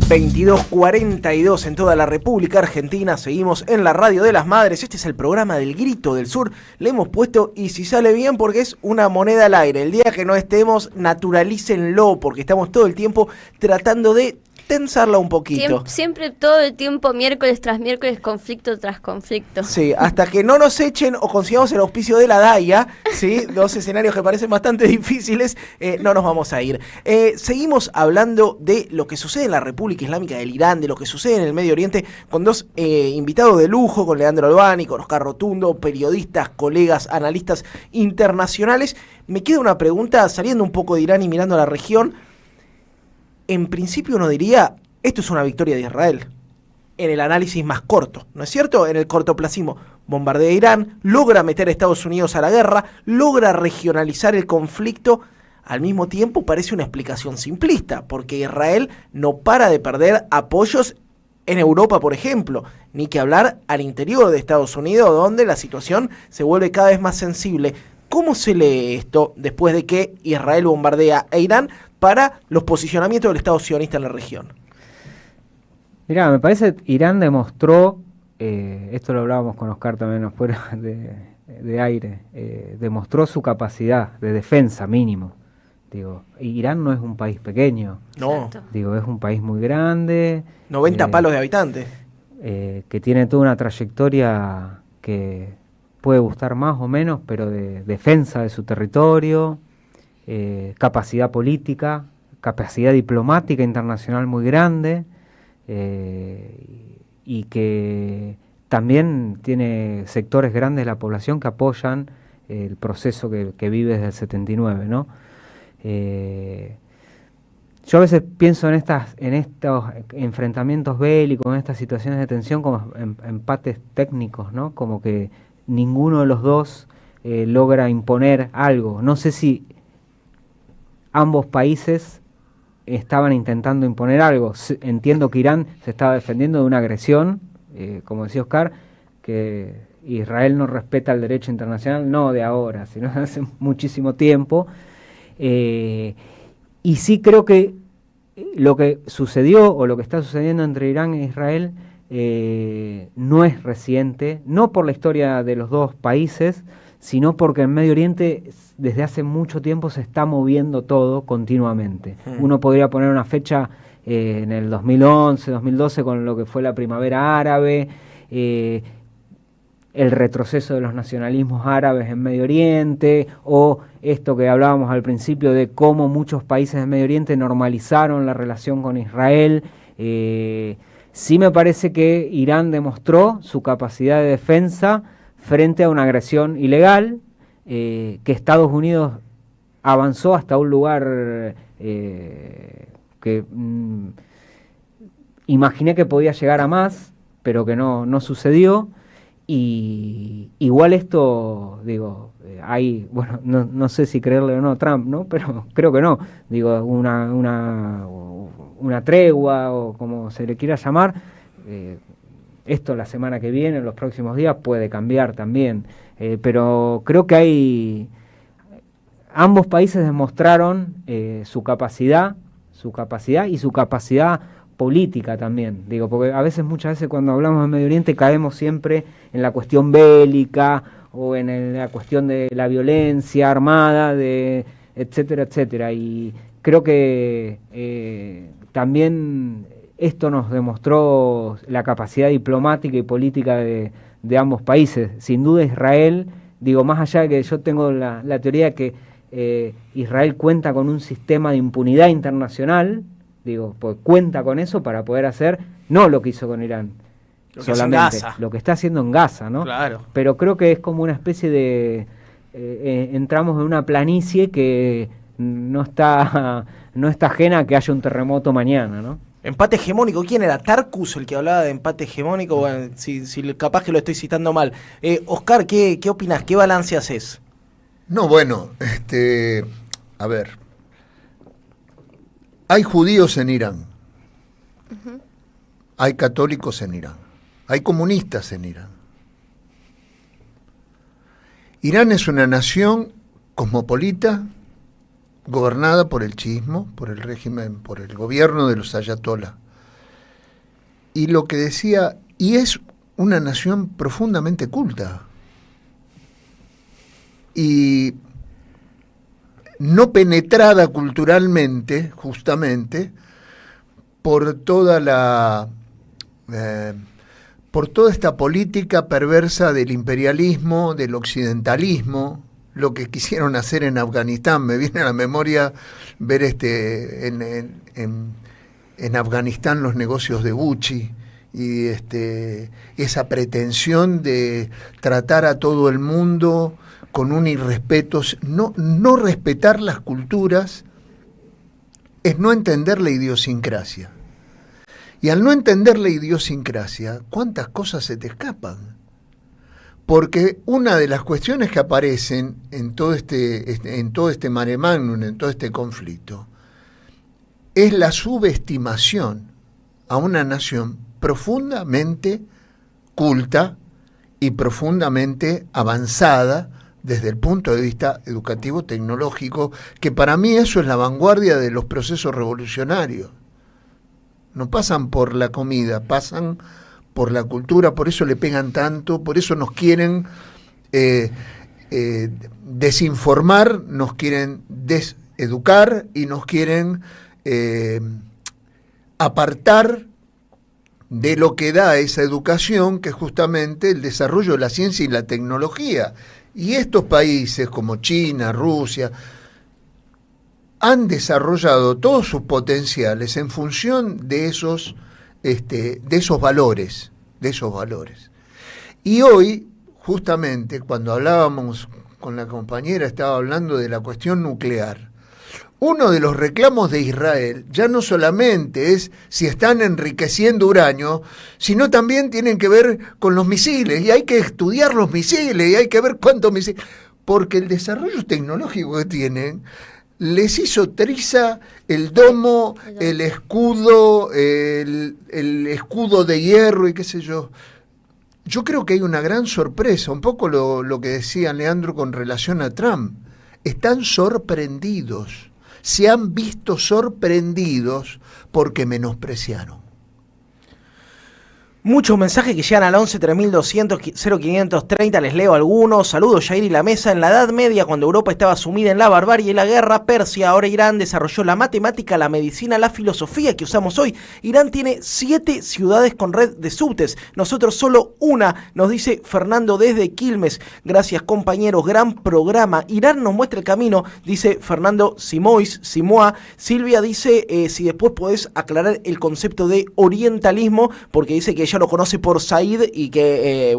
...22:42 en toda la República Argentina. Seguimos en la Radio de las Madres. Este es el programa del Grito del Sur. Le hemos puesto "y si sale bien" porque es una moneda al aire. El día que no estemos, naturalícenlo, porque estamos todo el tiempo tratando de tensarla un poquito. Siempre todo el tiempo, miércoles tras miércoles, conflicto tras conflicto. Sí, hasta que no nos echen o consigamos el auspicio de la DAIA, ¿sí? Dos escenarios que parecen bastante difíciles, no nos vamos a ir. Seguimos hablando de lo que sucede en la República Islámica del Irán, de lo que sucede en el Medio Oriente, con dos invitados de lujo, con Leandro Albani, con Oscar Rotundo, periodistas, colegas, analistas internacionales. Me queda una pregunta, saliendo un poco de Irán y mirando a la región. En principio uno diría, esto es una victoria de Israel, en el análisis más corto, ¿no es cierto? En el cortoplacismo, bombardea Irán, logra meter a Estados Unidos a la guerra, logra regionalizar el conflicto. Al mismo tiempo parece una explicación simplista, porque Israel no para de perder apoyos en Europa, por ejemplo, ni que hablar al interior de Estados Unidos, donde la situación se vuelve cada vez más sensible. ¿Cómo se lee esto después de que Israel bombardea a Irán para los posicionamientos del Estado sionista en la región? Mirá, me parece que Irán demostró, esto lo hablábamos con Oscar también fuera de aire, demostró su capacidad de defensa mínimo. Digo, Irán no es un país pequeño. No. Digo, es un país muy grande. 90 palos de habitantes. Que tiene toda una trayectoria que puede gustar más o menos, pero de defensa de su territorio, capacidad política, capacidad diplomática internacional muy grande, y que también tiene sectores grandes de la población que apoyan el proceso que vive desde el 79, ¿no? Yo a veces pienso en estos enfrentamientos bélicos, en estas situaciones de tensión, como empates técnicos, ¿no? Como que ninguno de los dos logra imponer algo. No sé si ambos países estaban intentando imponer algo. Entiendo que Irán se estaba defendiendo de una agresión, como decía Oscar, que Israel no respeta el derecho internacional, no de ahora, sino de hace muchísimo tiempo. Y sí creo que lo que sucedió o lo que está sucediendo entre Irán e Israel no es reciente, no por la historia de los dos países, sino porque en Medio Oriente desde hace mucho tiempo se está moviendo todo continuamente. Uno podría poner una fecha en el 2011, 2012 con lo que fue la primavera árabe, el retroceso de los nacionalismos árabes en Medio Oriente, o esto que hablábamos al principio de cómo muchos países de Medio Oriente normalizaron la relación con Israel. Sí me parece que Irán demostró su capacidad de defensa frente a una agresión ilegal, que Estados Unidos avanzó hasta un lugar que imaginé que podía llegar a más, pero que no sucedió. Y igual esto, digo, hay, bueno, no sé si creerle o no a Trump, ¿no? Pero creo que no. Digo, una tregua o como se le quiera llamar, esto la semana que viene, en los próximos días, puede cambiar también. Pero creo que ambos países demostraron su capacidad y su capacidad política también, digo, porque muchas veces cuando hablamos de Medio Oriente caemos siempre en la cuestión bélica o en la cuestión de la violencia armada, etcétera, etcétera, y creo que también esto nos demostró la capacidad diplomática y política de ambos países. Sin duda Israel, digo, más allá de que yo tengo la teoría de que Israel cuenta con un sistema de impunidad internacional, digo, pues cuenta con eso para poder hacer, no lo que hizo con Irán, solamente lo que está haciendo en Gaza, ¿no? Claro. Pero creo que es como una especie de entramos en una planicie que no está ajena a que haya un terremoto mañana, ¿no? Empate hegemónico, ¿quién era? ¿Tarkus el que hablaba de empate hegemónico? Bueno, si capaz que lo estoy citando mal. Oscar, ¿qué opinás? ¿Qué balance haces? No, bueno, a ver. Hay judíos en Irán, hay católicos en Irán, hay comunistas en Irán. Irán es una nación cosmopolita, gobernada por el chiismo, por el régimen, por el gobierno de los ayatolá. Y lo que decía, y es una nación profundamente culta. Y no penetrada culturalmente, justamente, por toda esta política perversa del imperialismo, del occidentalismo, lo que quisieron hacer en Afganistán. Me viene a la memoria ver en Afganistán los negocios de Gucci y esa pretensión de tratar a todo el mundo con un irrespeto, no respetar las culturas es no entender la idiosincrasia. Y al no entender la idiosincrasia, ¿cuántas cosas se te escapan? Porque una de las cuestiones que aparecen en todo este mare magnum, en todo este conflicto, es la subestimación a una nación profundamente culta y profundamente avanzada desde el punto de vista educativo tecnológico, que para mí eso es la vanguardia de los procesos revolucionarios. No pasan por la comida, pasan por la cultura, por eso le pegan tanto, por eso nos quieren desinformar, nos quieren deseducar y nos quieren apartar de lo que da esa educación, que es justamente el desarrollo de la ciencia y la tecnología. Y estos países como China, Rusia, han desarrollado todos sus potenciales en función de esos valores. Y hoy, justamente, cuando hablábamos con la compañera, estaba hablando de la cuestión nuclear. Uno de los reclamos de Israel ya no solamente es si están enriqueciendo uranio, sino también tienen que ver con los misiles, y hay que estudiar los misiles, y hay que ver cuántos misiles, porque el desarrollo tecnológico que tienen les hizo triza el domo, el escudo, el escudo de hierro y qué sé yo. Yo creo que hay una gran sorpresa, un poco lo que decía Leandro con relación a Trump. Están sorprendidos, se han visto sorprendidos porque menospreciaron. Muchos mensajes que llegan al 11 3200 0530, les leo algunos. Saludos, Yair y la mesa. En la Edad Media, cuando Europa estaba sumida en la barbarie y la guerra, Persia, ahora Irán, desarrolló la matemática, la medicina, la filosofía que usamos hoy. Irán tiene 7 ciudades con red de subtes, nosotros solo una, nos dice Fernando desde Quilmes. Gracias, compañeros, gran programa. Irán nos muestra el camino, dice Fernando Simoa. Silvia dice, si después podés aclarar el concepto de orientalismo, porque dice que ella lo conoce por Said y que,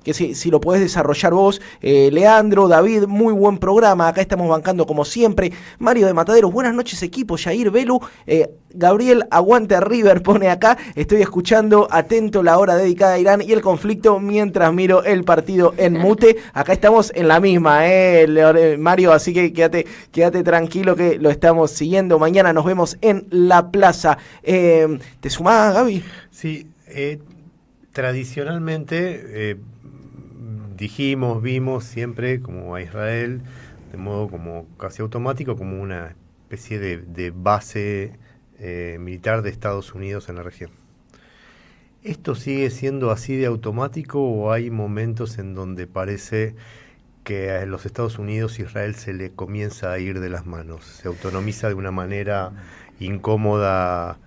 que si lo podés desarrollar vos. Leandro, David, muy buen programa, acá estamos bancando como siempre. Mario de Mataderos, buenas noches equipo, Yair, Belu, Gabriel, aguante River, pone acá, estoy escuchando atento la hora dedicada a Irán y el conflicto mientras miro el partido en mute. Acá estamos en la misma, Mario, así que quédate tranquilo que lo estamos siguiendo. Mañana nos vemos en la plaza. ¿Te sumás, Gaby? Sí, tradicionalmente vimos siempre como a Israel de modo como casi automático, como una especie de base militar de Estados Unidos en la región. ¿Esto sigue siendo así de automático o hay momentos en donde parece que a los Estados Unidos Israel se le comienza a ir de las manos, se autonomiza de una manera incómoda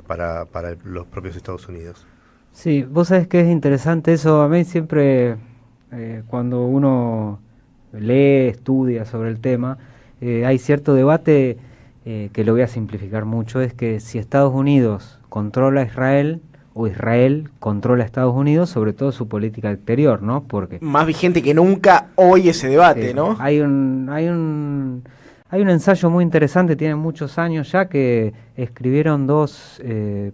para los propios Estados Unidos? Sí, vos sabés que es interesante eso. A mí siempre, cuando uno lee, estudia sobre el tema, hay cierto debate que lo voy a simplificar mucho, es que si Estados Unidos controla a Israel o Israel controla a Estados Unidos, sobre todo su política exterior, ¿no? Porque más vigente que nunca hoy ese debate, sí, ¿no? Hay un ensayo muy interesante, tiene muchos años ya, que escribieron dos,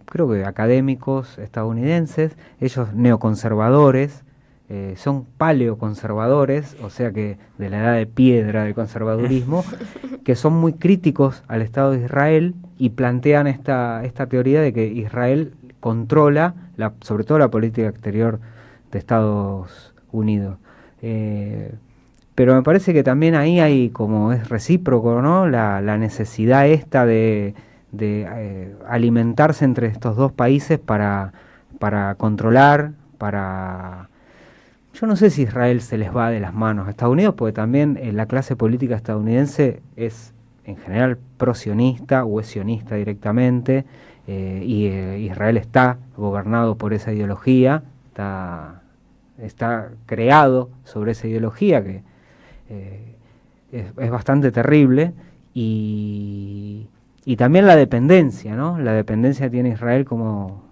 creo que académicos estadounidenses, ellos neoconservadores, son paleoconservadores, o sea que de la edad de piedra del conservadurismo, que son muy críticos al Estado de Israel y plantean esta teoría de que Israel controla, sobre todo la política exterior de Estados Unidos. Pero me parece que también ahí hay, como es recíproco, ¿no? La necesidad esta de alimentarse entre estos dos países para controlar, Yo no sé si Israel se les va de las manos a Estados Unidos, porque también la clase política estadounidense es en general pro-sionista o es sionista directamente, y Israel está gobernado por esa ideología, está creado sobre esa ideología que es bastante terrible, y también la dependencia, ¿no? La dependencia tiene Israel, como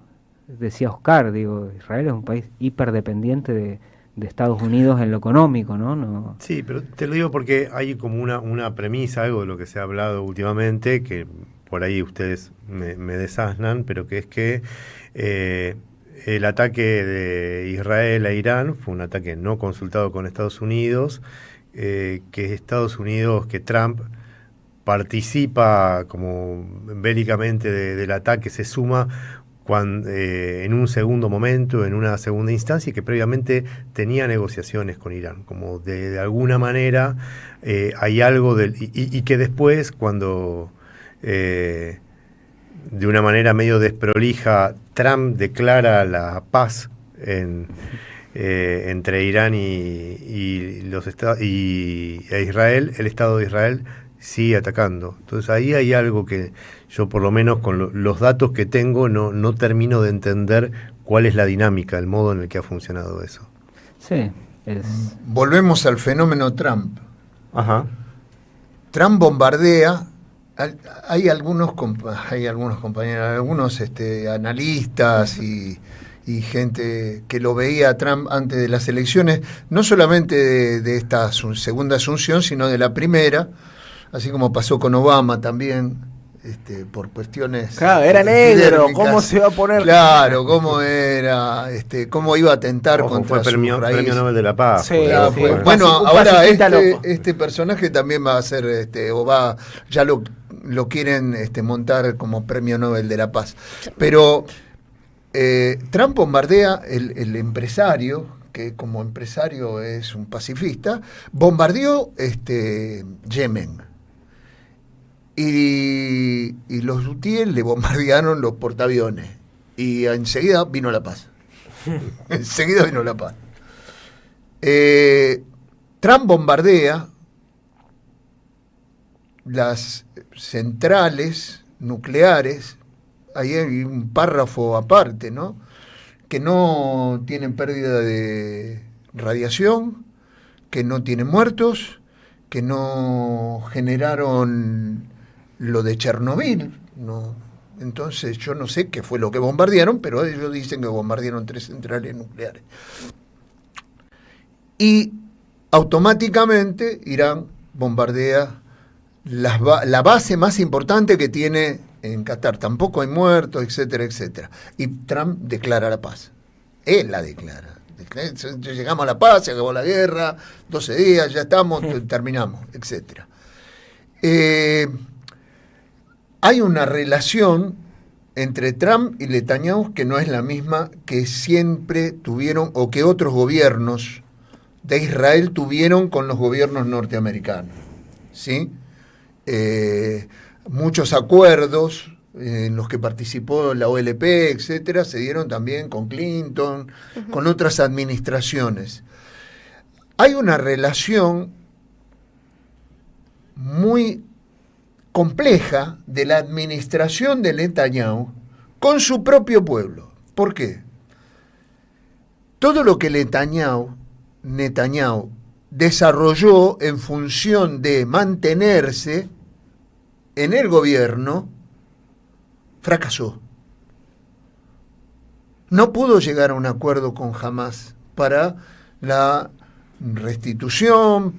decía Oscar, Israel es un país hiperdependiente de Estados Unidos en lo económico, ¿no? Sí, pero te lo digo porque hay como una premisa, algo de lo que se ha hablado últimamente, que por ahí ustedes me desasnan, pero que es que el ataque de Israel a Irán fue un ataque no consultado con Estados Unidos, que Trump participa como bélicamente del ataque, se suma en un segundo momento, en una segunda instancia, y que previamente tenía negociaciones con Irán, como de alguna manera hay algo y que después, cuando de una manera medio desprolija Trump declara la paz entre Irán y Israel, el Estado de Israel sigue atacando. Entonces ahí hay algo que yo, por lo menos con los datos que tengo, no termino de entender cuál es la dinámica, el modo en el que ha funcionado eso. Sí, Volvemos al fenómeno Trump. Ajá. Trump bombardea. Hay algunos compañeros, algunos analistas y gente que lo veía a Trump antes de las elecciones, no solamente de esta segunda asunción, sino de la primera, así como pasó con Obama también, por cuestiones... Claro, era negro, ¿cómo se iba a poner? Claro, cómo era, cómo iba a atentar contra fue su raíz. premio Nobel de la Paz. Sí, sí. Bueno, ahora loco. este personaje también va a ser, ya lo quieren montar como premio Nobel de la Paz. Pero Trump bombardea el empresario, que como empresario es un pacifista, bombardeó Yemen. Y los hutíes le bombardearon los portaaviones. Y enseguida vino la paz. Enseguida vino la paz. Trump bombardea las centrales nucleares. Ahí hay un párrafo aparte, ¿no? Que no tienen pérdida de radiación, que no tienen muertos, que no generaron lo de Chernobyl, ¿no? Entonces yo no sé qué fue lo que bombardearon, pero ellos dicen que bombardearon 3 centrales nucleares. Y automáticamente Irán bombardea la base más importante que tiene en Qatar. Tampoco hay muertos, etcétera, etcétera. Y Trump declara la paz. Él la declara. Llegamos a la paz, se acabó la guerra, 12 días, ya estamos, terminamos, etcétera. Hay una relación entre Trump y Netanyahu que no es la misma que siempre tuvieron o que otros gobiernos de Israel tuvieron con los gobiernos norteamericanos, ¿sí? Muchos acuerdos en los que participó la OLP, etcétera, se dieron también con Clinton, con otras administraciones. Hay una relación muy compleja de la administración de Netanyahu con su propio pueblo. ¿Por qué? Todo lo que Netanyahu desarrolló en función de mantenerse en el gobierno, fracasó. No pudo llegar a un acuerdo con Hamás para la restitución,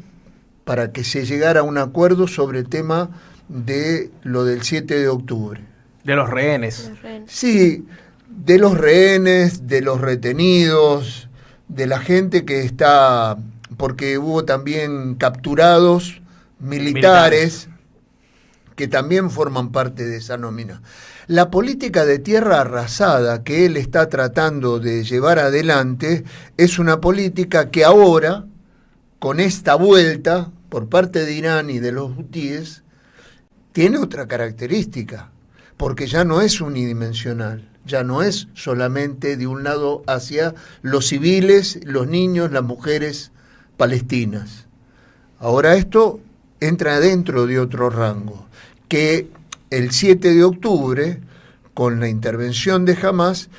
para que se llegara a un acuerdo sobre el tema de lo del 7 de octubre. De los rehenes. Sí, de los rehenes, de los retenidos, de la gente que está, porque hubo también capturados militares que también forman parte de esa nómina. La política de tierra arrasada que él está tratando de llevar adelante es una política que ahora, con esta vuelta por parte de Irán y de los hutíes, tiene otra característica, porque ya no es unidimensional, ya no es solamente de un lado hacia los civiles, los niños, las mujeres palestinas. Ahora esto entra dentro de otro rango, que el 7 de octubre, con la intervención de Hamás,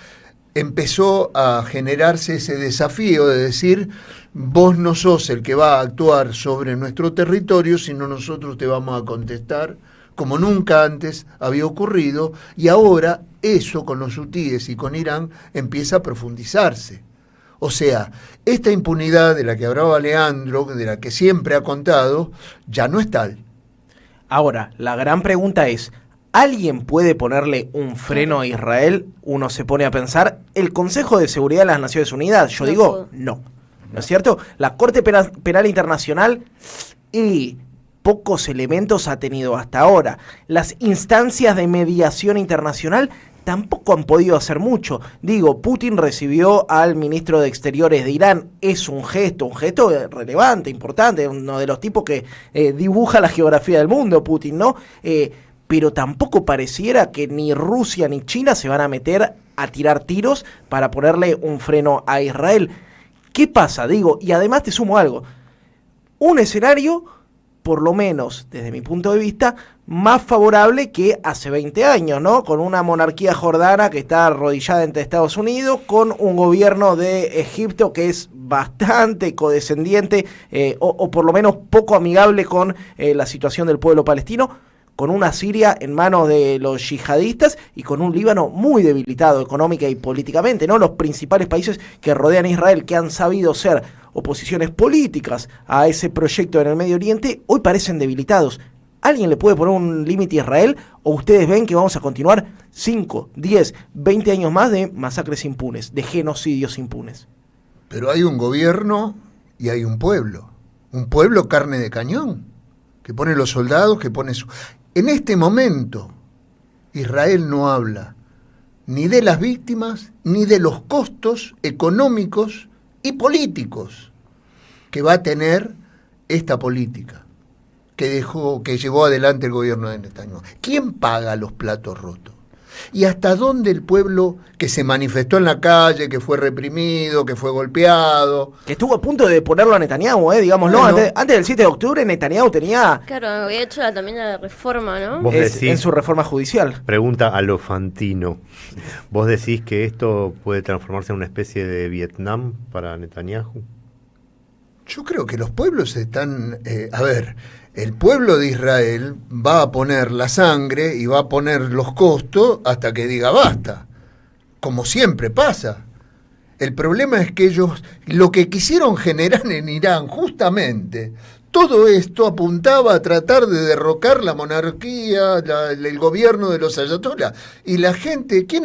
empezó a generarse ese desafío de decir, vos no sos el que va a actuar sobre nuestro territorio, sino nosotros te vamos a contestar, como nunca antes había ocurrido, y ahora eso con los hutíes y con Irán empieza a profundizarse. O sea, esta impunidad de la que hablaba Leandro, de la que siempre ha contado, ya no es tal. Ahora, la gran pregunta es, ¿alguien puede ponerle un freno a Israel? Uno se pone a pensar, el Consejo de Seguridad de las Naciones Unidas, yo digo, no. ¿No es cierto? La Corte Penal Internacional y pocos elementos ha tenido hasta ahora. Las instancias de mediación internacional tampoco han podido hacer mucho. Digo, Putin recibió al ministro de Exteriores de Irán. Es un gesto relevante, importante, uno de los tipos que dibuja la geografía del mundo, Putin, ¿no? Pero tampoco pareciera que ni Rusia ni China se van a meter a tirar tiros para ponerle un freno a Israel. ¿Qué pasa? Digo, y además te sumo algo. Un escenario, por lo menos desde mi punto de vista, más favorable que hace 20 años, ¿no? Con una monarquía jordana que está arrodillada ante Estados Unidos, con un gobierno de Egipto que es bastante codescendiente o por lo menos poco amigable con la situación del pueblo palestino, con una Siria en manos de los yihadistas y con un Líbano muy debilitado económica y políticamente, ¿no? Los principales países que rodean a Israel, que han sabido ser oposiciones políticas a ese proyecto en el Medio Oriente, hoy parecen debilitados. ¿Alguien le puede poner un límite a Israel? ¿O ustedes ven que vamos a continuar 5, 10, 20 años más de masacres impunes, de genocidios impunes? Pero hay un gobierno y hay un pueblo carne de cañón, que pone los soldados, que pone su... En este momento, Israel no habla ni de las víctimas, ni de los costos económicos y políticos que va a tener esta política que llevó adelante el gobierno de Netanyahu. ¿Quién paga los platos rotos? ¿Y hasta dónde el pueblo que se manifestó en la calle, que fue reprimido, que fue golpeado? Que estuvo a punto de ponerlo a Netanyahu, digámoslo. Bueno, antes del 7 de octubre Netanyahu tenía... Claro, había hecho también la reforma, ¿no? Vos decís, en su reforma judicial. Pregunta a lo Fantino. ¿Vos decís que esto puede transformarse en una especie de Vietnam para Netanyahu? Yo creo que los pueblos están... el pueblo de Israel va a poner la sangre y va a poner los costos hasta que diga basta, como siempre pasa. El problema es que ellos, lo que quisieron generar en Irán, justamente, todo esto apuntaba a tratar de derrocar la monarquía, el gobierno de los ayatolás. Y la gente, ¿quién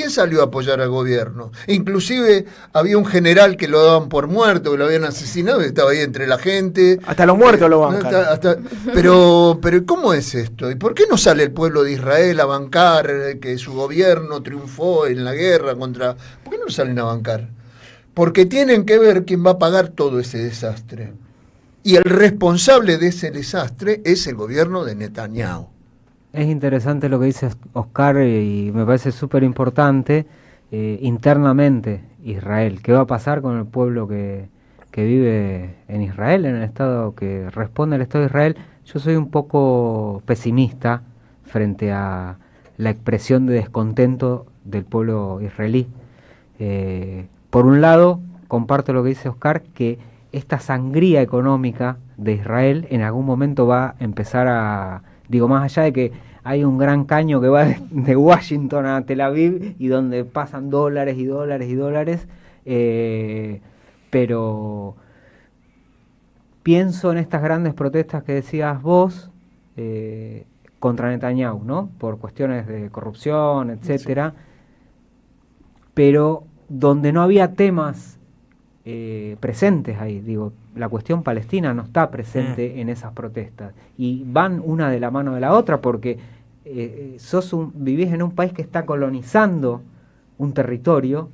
salió a apoyar al gobierno? Inclusive había un general que lo daban por muerto, que lo habían asesinado, y estaba ahí entre la gente. Hasta los muertos lo bancan. Pero ¿cómo es esto? ¿Y por qué no sale el pueblo de Israel a bancar que su gobierno triunfó en la guerra contra... ¿Por qué no salen a bancar? Porque tienen que ver quién va a pagar todo ese desastre. Y el responsable de ese desastre es el gobierno de Netanyahu. Es interesante lo que dice Oscar y me parece súper importante. Internamente Israel, ¿qué va a pasar con el pueblo que vive en Israel, en el Estado que responde al Estado de Israel? Yo soy un poco pesimista frente a la expresión de descontento del pueblo israelí. Por un lado, comparto lo que dice Oscar, que esta sangría económica de Israel en algún momento va a empezar a, digo, más allá de que hay un gran caño que va de Washington a Tel Aviv y donde pasan dólares y dólares y dólares, pero pienso en estas grandes protestas que decías vos contra Netanyahu, ¿no? Por cuestiones de corrupción, etcétera, pero donde no había temas presentes ahí, digo, la cuestión palestina no está presente en esas protestas y van una de la mano de la otra porque vivís en un país que está colonizando un territorio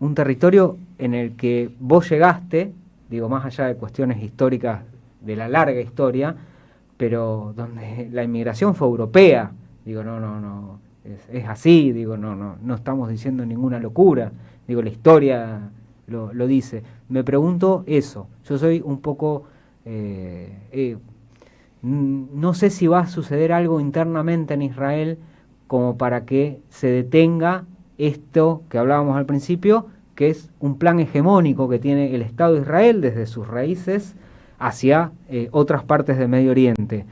en el que vos llegaste, digo, más allá de cuestiones históricas de la larga historia, pero donde la inmigración fue europea, digo, no, es así, digo, no estamos diciendo ninguna locura, digo, la historia lo dice. Me pregunto eso, yo soy un poco no sé si va a suceder algo internamente en Israel como para que se detenga esto que hablábamos al principio, que es un plan hegemónico que tiene el Estado de Israel desde sus raíces hacia otras partes del Medio Oriente.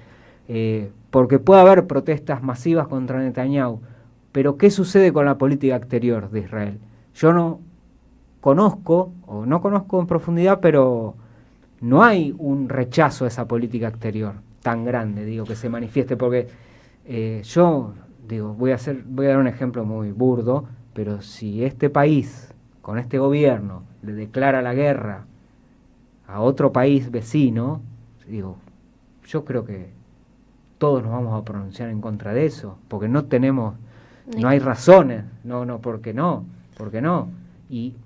Porque puede haber protestas masivas contra Netanyahu, pero ¿qué sucede con la política exterior de Israel? Yo no conozco en profundidad, pero no hay un rechazo a esa política exterior tan grande, digo, que se manifieste, porque yo digo, voy a dar un ejemplo muy burdo, pero si este país, con este gobierno, le declara la guerra a otro país vecino, digo, yo creo que todos nos vamos a pronunciar en contra de eso, porque no hay razones, ¿por qué no?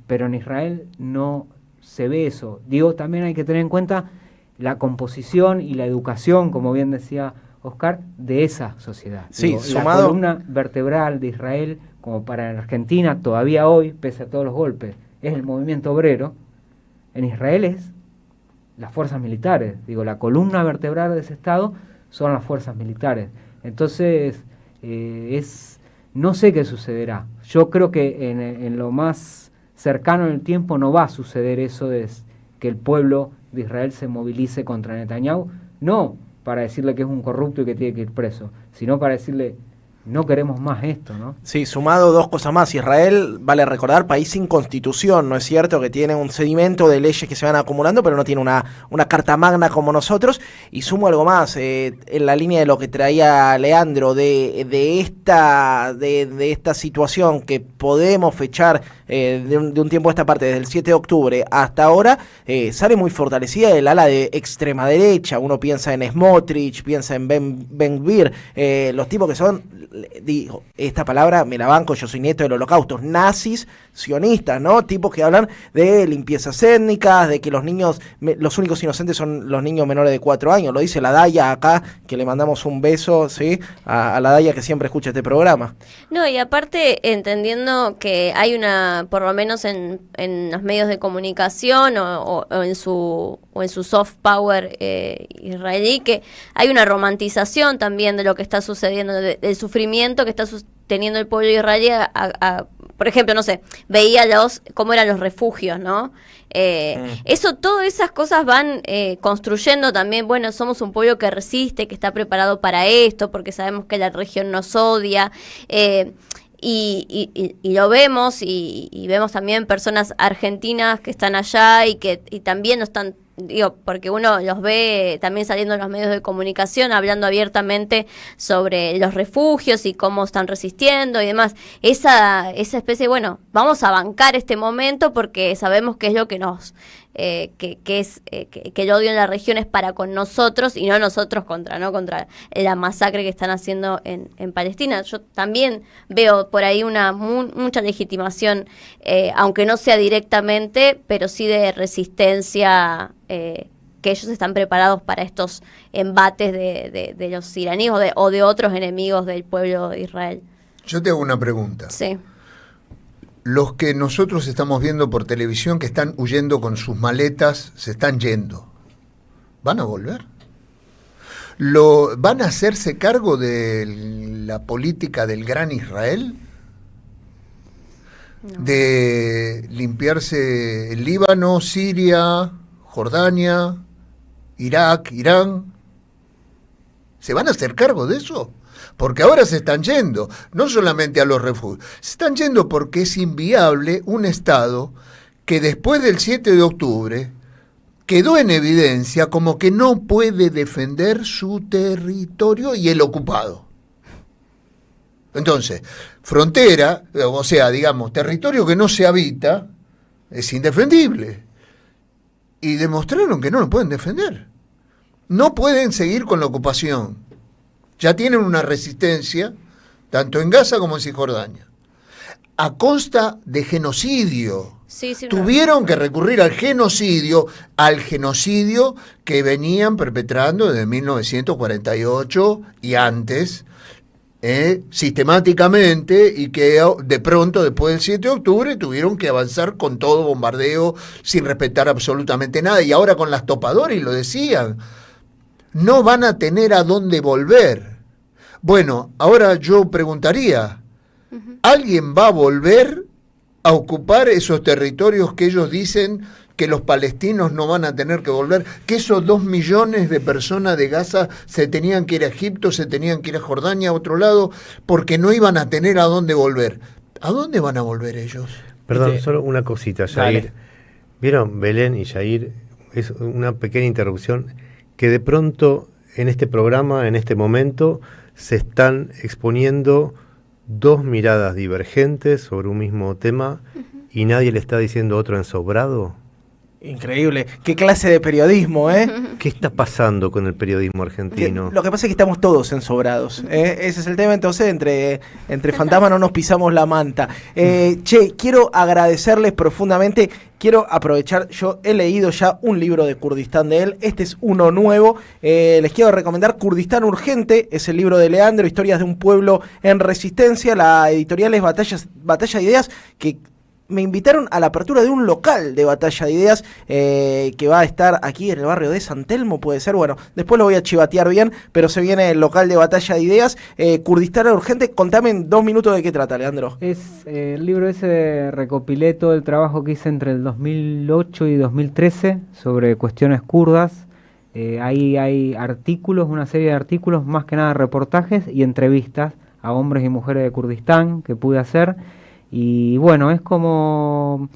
Pero en Israel no se ve eso. Digo, también hay que tener en cuenta la composición y la educación, como bien decía Oscar, de esa sociedad. Sí, digo, la columna vertebral de Israel, como para la Argentina todavía hoy, pese a todos los golpes, es el movimiento obrero. En Israel es las fuerzas militares. Digo, la columna vertebral de ese Estado son las fuerzas militares. Entonces, no sé qué sucederá. Yo creo que en lo más cercano en el tiempo no va a suceder eso de que el pueblo de Israel se movilice contra Netanyahu, no para decirle que es un corrupto y que tiene que ir preso, sino para decirle, no queremos más esto, ¿no? Sí, sumado dos cosas más. Israel, vale recordar, país sin constitución, ¿no es cierto? Que tiene un sedimento de leyes que se van acumulando, pero no tiene una carta magna como nosotros. Y sumo algo más, en la línea de lo que traía Leandro, de esta situación que podemos fechar de un tiempo a esta parte, desde el 7 de octubre hasta ahora, sale muy fortalecida el ala de extrema derecha. Uno piensa en Smotrich, piensa en Ben Gvir, los tipos que son, digo, esta palabra me la banco, yo soy nieto del holocausto, nazis sionistas, ¿no? Tipos que hablan de limpiezas étnicas, de que los niños, los únicos inocentes son los niños menores de 4 años, lo dice la Daya acá, que le mandamos un beso, ¿sí? A la Daya que siempre escucha este programa. No, y aparte entendiendo que hay por lo menos en los medios de comunicación o en su soft power israelí, que hay una romantización también de lo que está sucediendo, del sufrimiento que está teniendo el pueblo israelí por ejemplo, no sé, veía cómo eran los refugios, ¿no? Todas esas cosas van construyendo también, bueno, somos un pueblo que resiste, que está preparado para esto, porque sabemos que la región nos odia, y lo vemos, y vemos también personas argentinas que están allá y también no están, digo, porque uno los ve también saliendo en los medios de comunicación, hablando abiertamente sobre los refugios y cómo están resistiendo y demás. Esa especie, bueno, vamos a bancar este momento porque sabemos que es lo que nos... que el odio en la región es para con nosotros y no nosotros contra la masacre que están haciendo en Palestina. Yo también veo por ahí mucha legitimación, aunque no sea directamente, pero sí de resistencia, que ellos están preparados para estos embates de los iraníes o de otros enemigos del pueblo de Israel. Yo te hago una pregunta. Sí. Los que nosotros estamos viendo por televisión que están huyendo con sus maletas, se están yendo. ¿Van a volver? ¿Van a hacerse cargo de la política del gran Israel? No. De limpiarse el Líbano, Siria, Jordania, Irak, Irán. ¿Se van a hacer cargo de eso? Porque ahora se están yendo, no solamente a los refugios, se están yendo porque es inviable un Estado que después del 7 de octubre quedó en evidencia como que no puede defender su territorio y el ocupado. Entonces, frontera, o sea, digamos, territorio que no se habita, es indefendible. Y demostraron que no lo pueden defender. No pueden seguir con la ocupación. Ya tienen una resistencia, tanto en Gaza como en Cisjordania, a costa de genocidio. Sí, Tuvieron que recurrir al genocidio que venían perpetrando desde 1948 y antes, sistemáticamente, y que de pronto, después del 7 de octubre, tuvieron que avanzar con todo bombardeo, sin respetar absolutamente nada, y ahora con las topadoras, y lo decían, no van a tener a dónde volver. Bueno, ahora yo preguntaría, ¿alguien va a volver a ocupar esos territorios que ellos dicen que los palestinos no van a tener que volver? Que esos 2 millones de personas de Gaza se tenían que ir a Egipto, se tenían que ir a Jordania, a otro lado, porque no iban a tener a dónde volver. ¿A dónde van a volver ellos? Perdón, solo una cosita, Yair. Dale. ¿Vieron, Belén y Yair? Es una pequeña interrupción que de pronto en este programa, en este momento, se están exponiendo 2 miradas divergentes sobre un mismo tema y nadie le está diciendo otro ensobrado. Increíble. ¿Qué clase de periodismo, eh? ¿Qué está pasando con el periodismo argentino? Lo que pasa es que estamos todos ensobrados. Ese es el tema, entonces entre fantasmas no nos pisamos la manta. Quiero agradecerles profundamente. Quiero aprovechar, yo he leído ya un libro de Kurdistán de él, este es uno nuevo, les quiero recomendar Kurdistán Urgente, es el libro de Leandro, Historias de un pueblo en resistencia, la editorial es Batalla de Ideas, que me invitaron a la apertura de un local de Batalla de Ideas que va a estar aquí en el barrio de San Telmo, puede ser, bueno, después lo voy a chivatear bien, pero se viene el local de Batalla de Ideas. Kurdistán Urgente, contame en 2 minutos de qué trata, Leandro. El libro ese recopilé todo el trabajo que hice entre el 2008 y 2013 sobre cuestiones kurdas. Ahí hay artículos, una serie de artículos, más que nada reportajes y entrevistas a hombres y mujeres de Kurdistán que pude hacer. Y bueno, es como,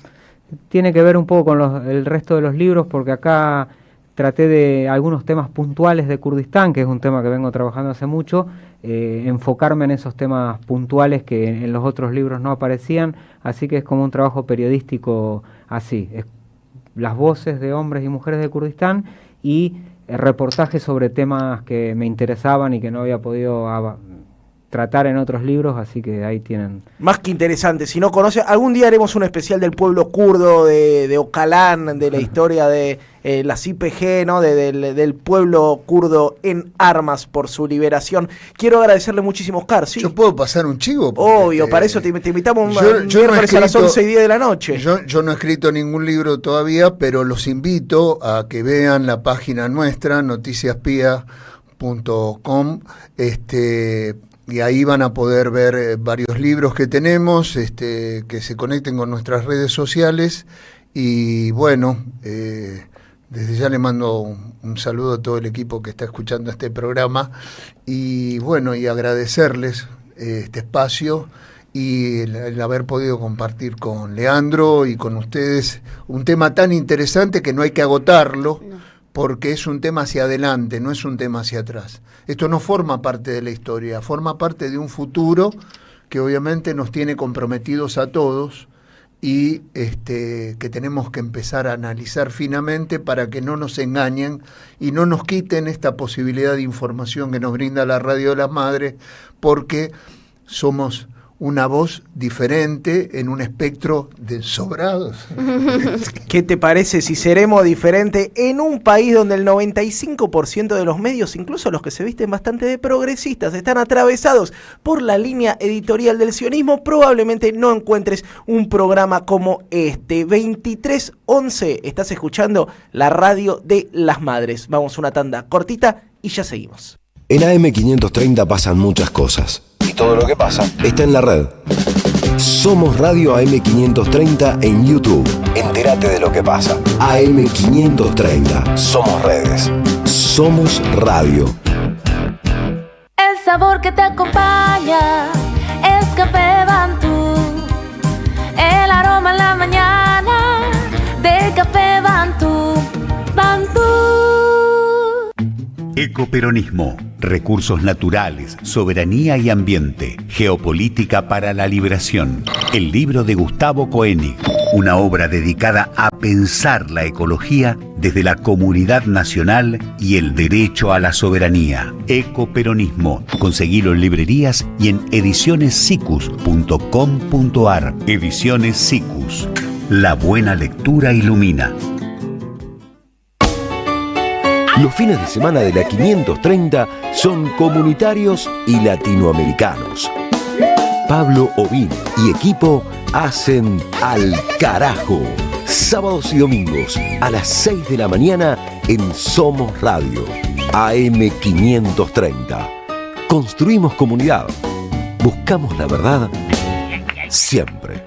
tiene que ver un poco con el resto de los libros, porque acá traté de algunos temas puntuales de Kurdistán, que es un tema que vengo trabajando hace mucho, enfocarme en esos temas puntuales que en los otros libros no aparecían, así que es como un trabajo periodístico así, es las voces de hombres y mujeres de Kurdistán y reportajes sobre temas que me interesaban y que no había podido tratar en otros libros, así que ahí tienen. Más que interesante, si no conoce, algún día haremos un especial del pueblo kurdo, de Ocalán, de la historia de las IPG, ¿no? del pueblo kurdo en armas por su liberación. Quiero agradecerle muchísimo, Oscar. ¿Sí? ¿Yo puedo pasar un chivo? Obvio, para eso te invitamos un miércoles a las 11:10 de la noche. Yo no he escrito ningún libro todavía, pero los invito a que vean la página nuestra, noticiaspia.com, y ahí van a poder ver varios libros que tenemos, que se conecten con nuestras redes sociales. Y bueno, desde ya le mando un saludo a todo el equipo que está escuchando este programa. Y bueno, y agradecerles este espacio y el haber podido compartir con Leandro y con ustedes un tema tan interesante que no hay que agotarlo. No. Porque es un tema hacia adelante, no es un tema hacia atrás. Esto no forma parte de la historia, forma parte de un futuro que obviamente nos tiene comprometidos a todos y que tenemos que empezar a analizar finamente para que no nos engañen y no nos quiten esta posibilidad de información que nos brinda la Radio de las Madres, porque somos una voz diferente en un espectro de sobrados. ¿Qué te parece si seremos diferentes en un país donde el 95% de los medios, incluso los que se visten bastante de progresistas, están atravesados por la línea editorial del sionismo? Probablemente no encuentres un programa como este. 2311, estás escuchando la Radio de las Madres. Vamos a una tanda cortita y ya seguimos. En AM530 pasan muchas cosas. Y todo lo que pasa está en la red. Somos Radio AM530 en YouTube. Entérate de lo que pasa. AM530. Somos redes. Somos radio. El sabor que te acompaña es Café Bantú. El aroma en la mañana de Café Bantú. Bantú. Ecoperonismo, recursos naturales, soberanía y ambiente, geopolítica para la liberación. El libro de Gustavo Koenig, una obra dedicada a pensar la ecología desde la comunidad nacional y el derecho a la soberanía. Ecoperonismo, conseguilo en librerías y en edicionessicus.com.ar. Ediciones Sicus, la buena lectura ilumina. Los fines de semana de la 530 son comunitarios y latinoamericanos. Pablo Ovín y equipo hacen Al Carajo. Sábados y domingos a las 6 de la mañana en Somos Radio. AM530. Construimos comunidad. Buscamos la verdad siempre.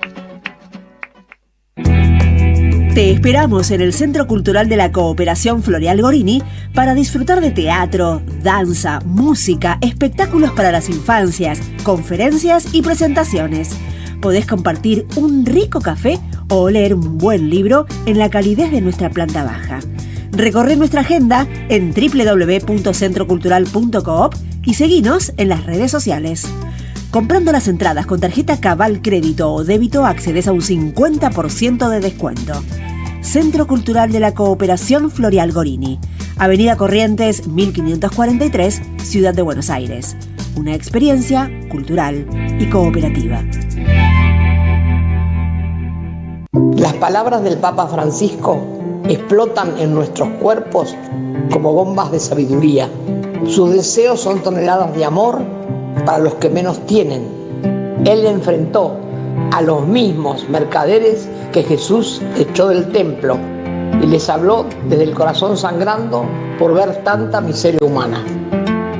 Te esperamos en el Centro Cultural de la Cooperación Floreal Gorini para disfrutar de teatro, danza, música, espectáculos para las infancias, conferencias y presentaciones. Podés compartir un rico café o leer un buen libro en la calidez de nuestra planta baja. Recorre nuestra agenda en www.centrocultural.coop y seguinos en las redes sociales. Comprando las entradas con tarjeta Cabal Crédito o Débito accedes a un 50% de descuento. Centro Cultural de la Cooperación Floreal Gorini, Avenida Corrientes 1543, Ciudad de Buenos Aires. Una experiencia cultural y cooperativa. Las palabras del Papa Francisco explotan en nuestros cuerpos como bombas de sabiduría. Sus deseos son toneladas de amor para los que menos tienen. Él enfrentó a los mismos mercaderes que Jesús echó del templo y les habló desde el corazón sangrando por ver tanta miseria humana.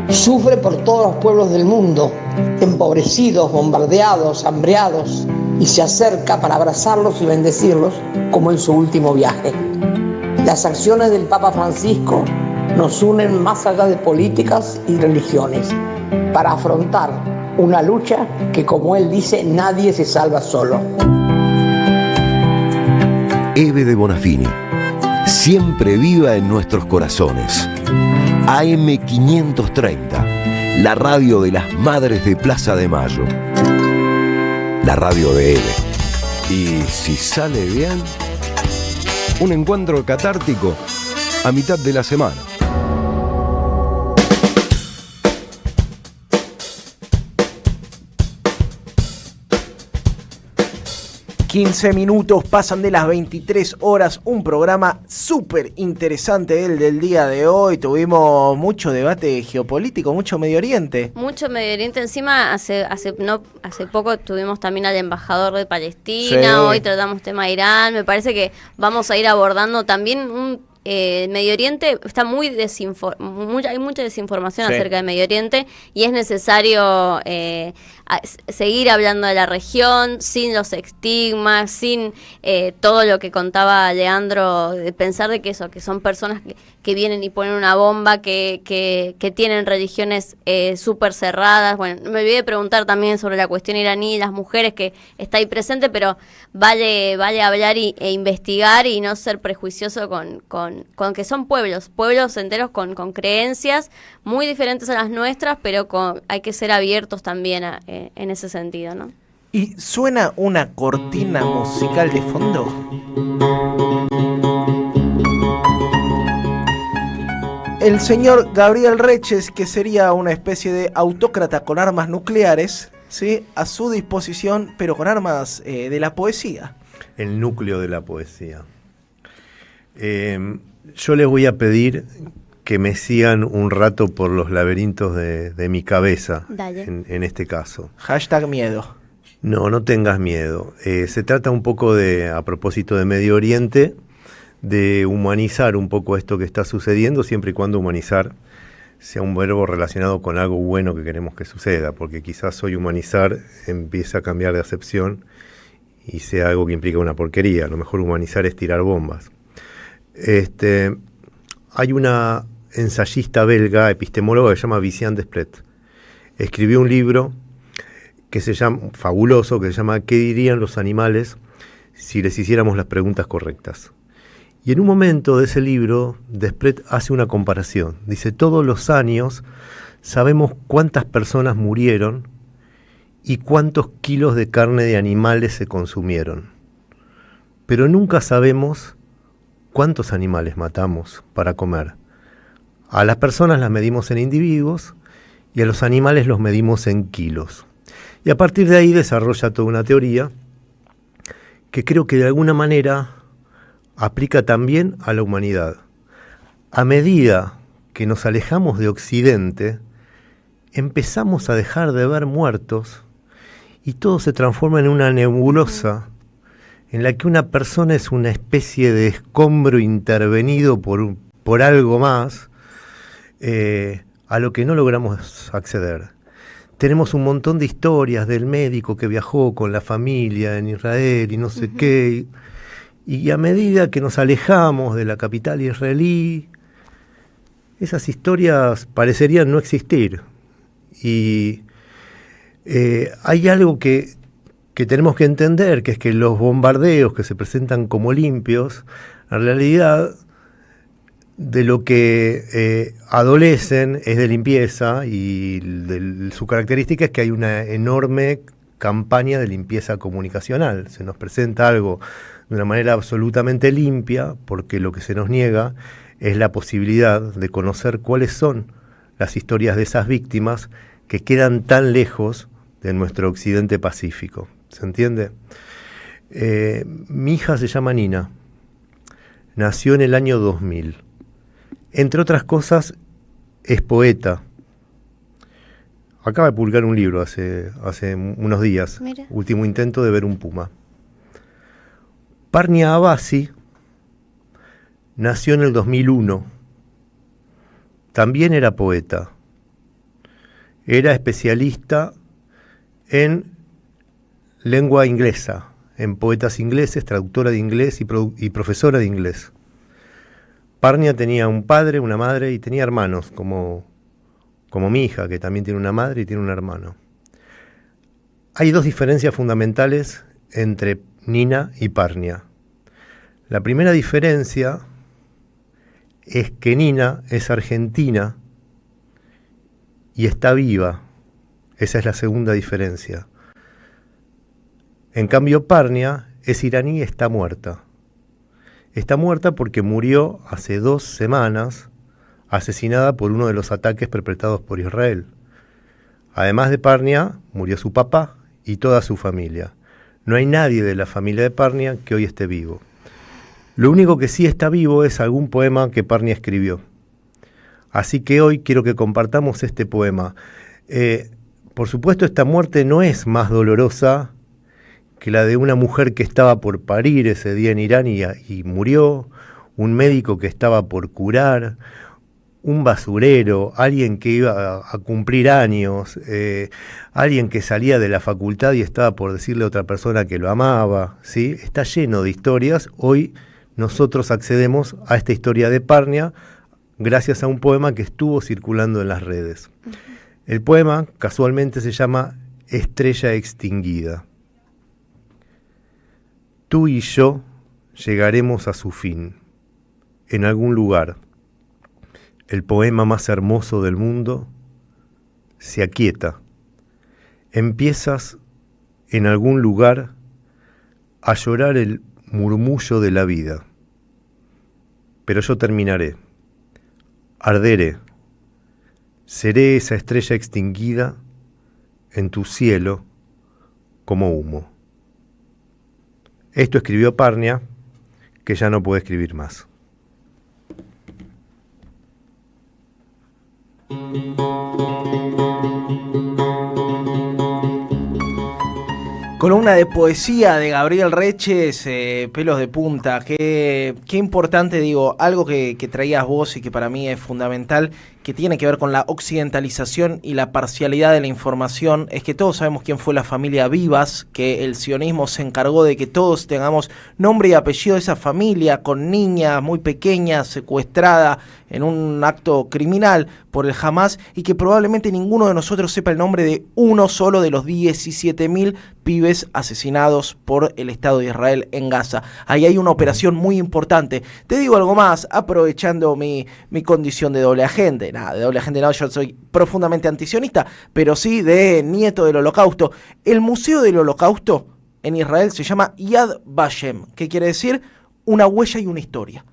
Sufre por todos los pueblos del mundo, empobrecidos, bombardeados, hambreados, y se acerca para abrazarlos y bendecirlos como en su último viaje. Las acciones del Papa Francisco nos unen más allá de políticas y religiones para afrontar una lucha que, como él dice, nadie se salva solo. Eve de Bonafini, siempre viva en nuestros corazones. AM530, la radio de las madres de Plaza de Mayo. La radio de Eve. Y si sale bien, un encuentro catártico a mitad de la semana. ...15 minutos pasan de las 23 horas... ...un programa súper interesante el del día de hoy... ...tuvimos mucho debate geopolítico, mucho Medio Oriente... Mucho Medio Oriente, encima hace poco tuvimos también al embajador de Palestina... Sí. Hoy tratamos tema Irán... Me parece que vamos a ir abordando también Medio Oriente está muy hay mucha desinformación acerca de Medio Oriente y es necesario seguir hablando de la región sin los estigmas, sin todo lo que contaba Leandro, de pensar de que son personas que vienen y ponen una bomba, que tienen religiones súper cerradas. Bueno, me olvidé de preguntar también sobre la cuestión iraní y las mujeres, que está ahí presente, pero vale hablar e investigar y no ser prejuicioso con que son pueblos enteros con creencias muy diferentes a las nuestras, pero hay que ser abiertos también en ese sentido, ¿no? ¿Y suena una cortina musical de fondo? El señor Gabriel Reches, que sería una especie de autócrata con armas nucleares, ¿sí?, a su disposición, pero con armas de la poesía. El núcleo de la poesía. Yo les voy a pedir que me sigan un rato por los laberintos de mi cabeza, en este caso. #miedo. No tengas miedo. Se trata un poco a propósito de Medio Oriente, de humanizar un poco esto que está sucediendo, siempre y cuando humanizar sea un verbo relacionado con algo bueno que queremos que suceda, porque quizás hoy humanizar empieza a cambiar de acepción y sea algo que implica una porquería. A lo mejor humanizar es tirar bombas. Hay una ensayista belga, epistemóloga, que se llama Viviane Desplet. Escribió un libro fabuloso, que se llama ¿Qué dirían los animales si les hiciéramos las preguntas correctas? Y en un momento de ese libro, Desplet hace una comparación. Dice, todos los años sabemos cuántas personas murieron y cuántos kilos de carne de animales se consumieron. Pero nunca sabemos cuántos animales matamos para comer. A las personas las medimos en individuos y a los animales los medimos en kilos. Y a partir de ahí desarrolla toda una teoría que creo que de alguna manera aplica también a la humanidad. A medida que nos alejamos de Occidente, empezamos a dejar de ver muertos y todo se transforma en una nebulosa en la que una persona es una especie de escombro intervenido por algo más, a lo que no logramos acceder. Tenemos un montón de historias del médico que viajó con la familia en Israel y no sé qué, y a medida que nos alejamos de la capital israelí, esas historias parecerían no existir. Y hay algo que tenemos que entender, que es que los bombardeos que se presentan como limpios, en realidad de lo que adolecen es de limpieza, y su característica es que hay una enorme campaña de limpieza comunicacional. Se nos presenta algo de una manera absolutamente limpia, porque lo que se nos niega es la posibilidad de conocer cuáles son las historias de esas víctimas que quedan tan lejos de nuestro occidente pacífico. ¿Se entiende? Mi hija se llama Nina. Nació en el año 2000. Entre otras cosas, es poeta. Acaba de publicar un libro hace unos días. Mira. Último intento de ver un puma. Parnia Abbasi nació en el 2001. También era poeta. Era especialista en lengua inglesa, en poetas ingleses, traductora de inglés y profesora de inglés. Parnia tenía un padre, una madre y tenía hermanos, como mi hija, que también tiene una madre y tiene un hermano. Hay dos diferencias fundamentales entre Nina y Parnia. La primera diferencia es que Nina es argentina y está viva. Esa es la segunda diferencia. En cambio, Parnia es iraní y está muerta. Está muerta porque murió hace 2 semanas, asesinada por uno de los ataques perpetrados por Israel. Además de Parnia, murió su papá y toda su familia. No hay nadie de la familia de Parnia que hoy esté vivo. Lo único que sí está vivo es algún poema que Parnia escribió. Así que hoy quiero que compartamos este poema. Por supuesto, esta muerte no es más dolorosa que la de una mujer que estaba por parir ese día en Irán y murió, un médico que estaba por curar, un basurero, alguien que iba a cumplir años, alguien que salía de la facultad y estaba por decirle a otra persona que lo amaba, ¿sí? Está lleno de historias. Hoy nosotros accedemos a esta historia de Parnia gracias a un poema que estuvo circulando en las redes. El poema casualmente se llama Estrella extinguida. Tú y yo llegaremos a su fin, en algún lugar. El poema más hermoso del mundo se aquieta. Empiezas en algún lugar a llorar el murmullo de la vida. Pero yo terminaré. Arderé. Seré esa estrella extinguida en tu cielo como humo. Esto escribió Parnia, que ya no puede escribir más. Columna de poesía de Gabriel Reches, pelos de punta. Qué importante, digo, algo que traías vos y que para mí es fundamental, que tiene que ver con la occidentalización y la parcialidad de la información, es que todos sabemos quién fue la familia Vivas, que el sionismo se encargó de que todos tengamos nombre y apellido de esa familia, con niña muy pequeña, secuestrada en un acto criminal por el Hamas, y que probablemente ninguno de nosotros sepa el nombre de uno solo de los 17.000 pibes asesinados por el Estado de Israel en Gaza. Ahí hay una operación muy importante. Te digo algo más, aprovechando mi condición de doble agente. Nada, de doble agente no, yo soy profundamente antisionista, pero sí de nieto del Holocausto. El Museo del Holocausto en Israel se llama Yad Vashem, que quiere decir una huella y una historia.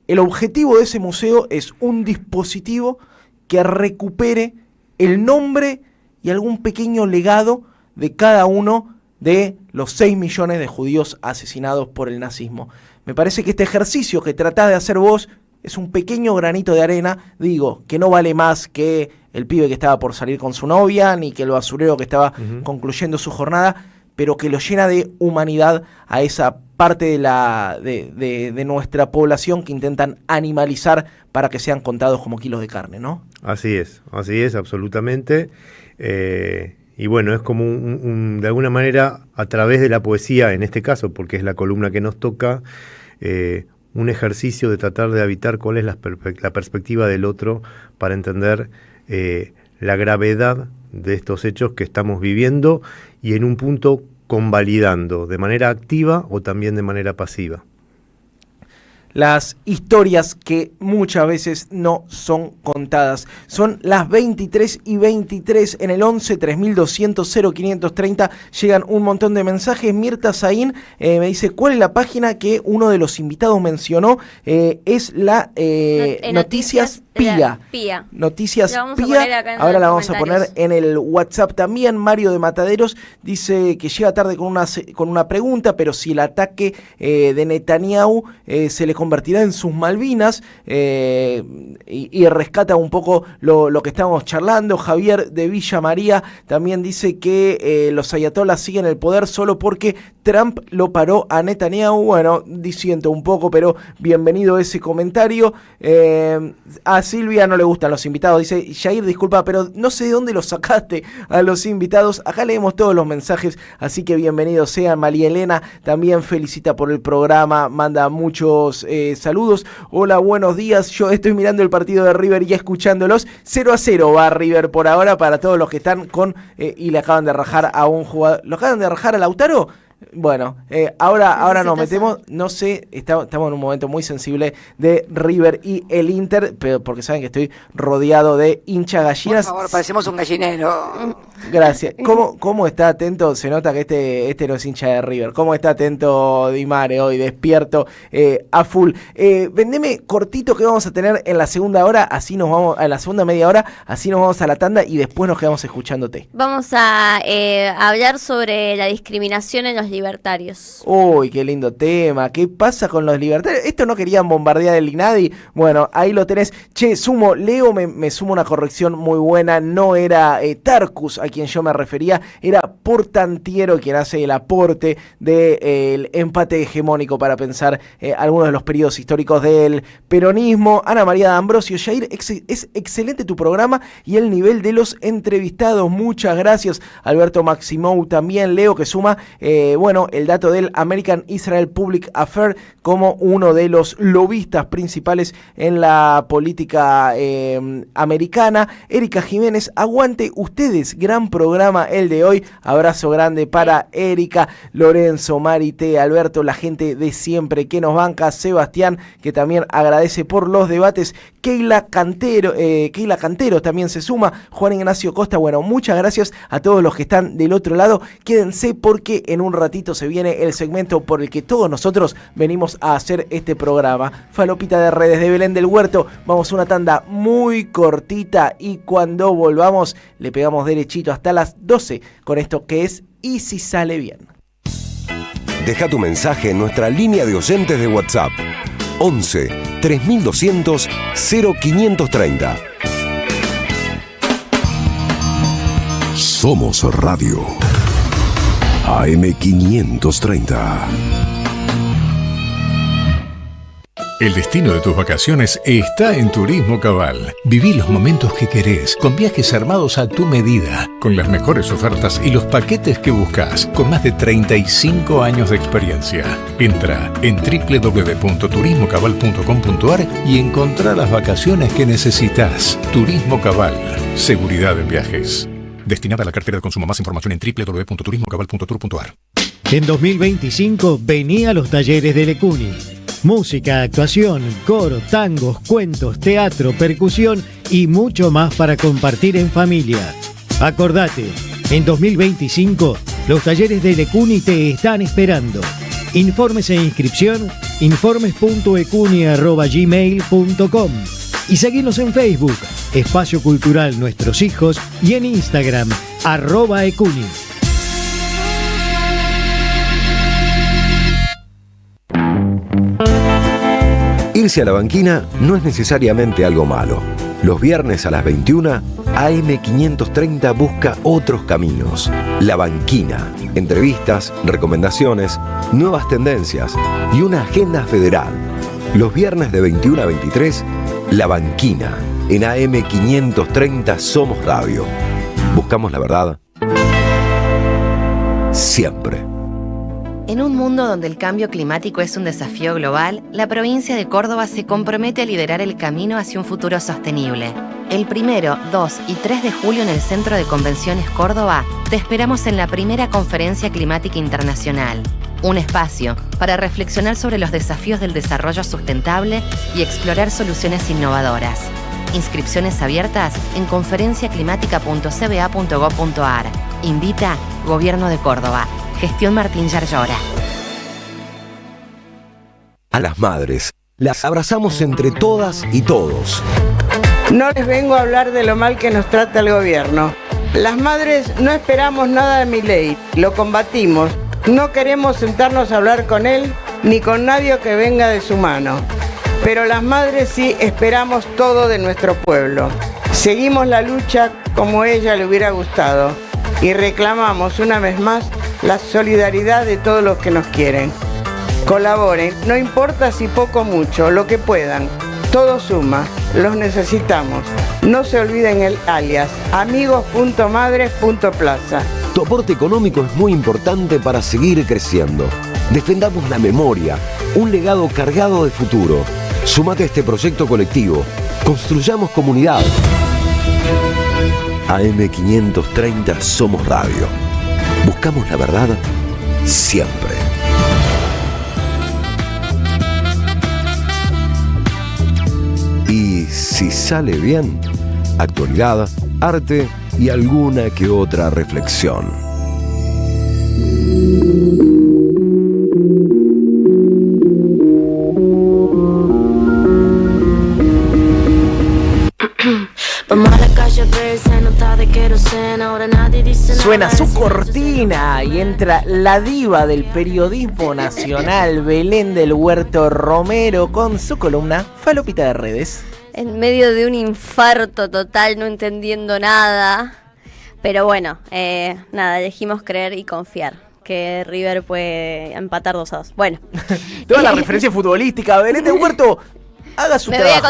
El objetivo de ese museo es un dispositivo que recupere el nombre y algún pequeño legado de cada uno de los 6 millones de judíos asesinados por el nazismo. Me parece que este ejercicio que tratás de hacer vos es un pequeño granito de arena, digo, que no vale más que el pibe que estaba por salir con su novia, ni que el basurero que estaba concluyendo su jornada, pero que lo llena de humanidad a esa parte de nuestra población que intentan animalizar para que sean contados como kilos de carne, ¿no? Así es, absolutamente. Y bueno, es como de alguna manera, a través de la poesía, en este caso, porque es la columna que nos toca, un ejercicio de tratar de habitar cuál es la perspectiva del otro para entender la gravedad de estos hechos que estamos viviendo y en un punto convalidando de manera activa o también de manera pasiva. Las historias que muchas veces no son contadas. Son las 23:23 en el 11 3200 0530. Llegan un montón de mensajes. Mirta Zain me dice, ¿cuál es la página que uno de los invitados mencionó? Es la Noticias Pía. Noticias Pía. Ahora la vamos a poner en el WhatsApp también. Mario de Mataderos dice que llega tarde con una pregunta, pero si el ataque de Netanyahu se le convertirá en sus Malvinas, y rescata un poco lo que estamos charlando. Javier de Villa María también dice que los ayatolás siguen el poder solo porque Trump lo paró a Netanyahu. Bueno, disiento un poco, pero bienvenido ese comentario. A Silvia no le gustan los invitados, dice Jair, disculpa, pero no sé de dónde los sacaste a los invitados. Acá leemos todos los mensajes, así que bienvenidos sean. María Elena también felicita por el programa, manda muchos saludos. Hola, buenos días, yo estoy mirando el partido de River y escuchándolos. 0-0 va River por ahora para todos los que están con y le acaban de rajar a un jugador. ¿Lo acaban de rajar a Lautaro? Bueno, ahora nos metemos, no sé, estamos en un momento muy sensible de River y el Inter, pero porque saben que estoy rodeado de hinchas gallinas. Por favor, parecemos un gallinero. Gracias. ¿Cómo está atento? Se nota que este no es hincha de River. ¿Cómo está atento Di Mare hoy, despierto a full? Vendeme cortito que vamos a tener en la segunda hora, así nos vamos, en la segunda media hora, así nos vamos a la tanda y después nos quedamos escuchándote. Vamos a hablar sobre la discriminación en los libertarios. Uy, qué lindo tema. ¿Qué pasa con los libertarios? ¿Esto no querían bombardear el INADI? Bueno, ahí lo tenés. Che, Leo me sumo una corrección muy buena. No era Tarkus a quien yo me refería, era Portantiero quien hace el aporte del empate hegemónico para pensar algunos de los periodos históricos del peronismo. Ana María de Ambrosio, Jair, es excelente tu programa y el nivel de los entrevistados. Muchas gracias. Alberto Maximou también. Leo que suma el dato del American Israel Public Affairs como uno de los lobistas principales en la política americana. Erika Jiménez, aguante ustedes, gran programa el de hoy. Abrazo grande para Erika. Lorenzo, Marité, Alberto, la gente de siempre que nos banca. Sebastián, que también agradece por los debates. Keila Cantero también se suma. Juan Ignacio Costa, bueno, muchas gracias a todos los que están del otro lado. Quédense porque en un ratito se viene el segmento por el que todos nosotros venimos a hacer este programa. Falopita de Redes de Belén del Huerto. Vamos a una tanda muy cortita y cuando volvamos le pegamos derechito hasta las 12 con esto que es Y si sale bien. Deja tu mensaje en nuestra línea de oyentes de WhatsApp 11 3200 0530. Somos Radio AM530. El destino de tus vacaciones está en Turismo Cabal. Viví los momentos que querés, con viajes armados a tu medida, con las mejores ofertas y los paquetes que buscas, con más de 35 años de experiencia. Entra en www.turismocabal.com.ar y encontrá las vacaciones que necesitas. Turismo Cabal, seguridad en viajes. Destinada a la cartera de consumo. Más información en www.turismocabal.tour.ar. En 2025 vení a los talleres de Lecuni. Música, actuación, coro, tangos, cuentos, teatro, percusión y mucho más para compartir en familia. Acordate, en 2025 los talleres de Lecuni te están esperando. Informes e inscripción, informes.ecuni@gmail.com y seguinos en Facebook, Espacio Cultural Nuestros Hijos, y en Instagram, @ecuni. Irse a la banquina no es necesariamente algo malo. Los viernes a las 21, AM530 busca otros caminos. La Banquina. Entrevistas, recomendaciones, nuevas tendencias y una agenda federal. Los viernes de 21 a 23, La Banquina. En AM530 Somos Radio. Buscamos la verdad. Siempre. En un mundo donde el cambio climático es un desafío global, la provincia de Córdoba se compromete a liderar el camino hacia un futuro sostenible. El 1, 2 y 3 de julio en el Centro de Convenciones Córdoba, te esperamos en la primera Conferencia Climática Internacional. Un espacio para reflexionar sobre los desafíos del desarrollo sustentable y explorar soluciones innovadoras. Inscripciones abiertas en conferenciaclimática.cba.gov.ar. Invita Gobierno de Córdoba. Gestión Martín Yarlora. A las madres, las abrazamos entre todas y todos. No les vengo a hablar de lo mal que nos trata el gobierno. Las madres no esperamos nada de Milei, lo combatimos. No queremos sentarnos a hablar con él ni con nadie que venga de su mano. Pero las madres sí esperamos todo de nuestro pueblo. Seguimos la lucha como ella le hubiera gustado y reclamamos una vez más la solidaridad de todos los que nos quieren. Colaboren, no importa si poco o mucho, lo que puedan. Todo suma, los necesitamos. No se olviden el alias, amigos.madres.plaza. Tu aporte económico es muy importante para seguir creciendo. Defendamos la memoria, un legado cargado de futuro. Súmate a este proyecto colectivo. Construyamos comunidad. AM530 Somos Radio. Buscamos la verdad siempre. Y si sale bien, actualidad, arte y alguna que otra reflexión. Suena su cortina y entra la diva del periodismo nacional, Belén del Huerto Romero, con su columna Falopita de Redes. En medio de un infarto total, no entendiendo nada. Pero bueno, nada, elegimos creer y confiar que River puede empatar 2-2. Bueno. Toda la referencia futbolística, Belén del Huerto. Haga su trabajo,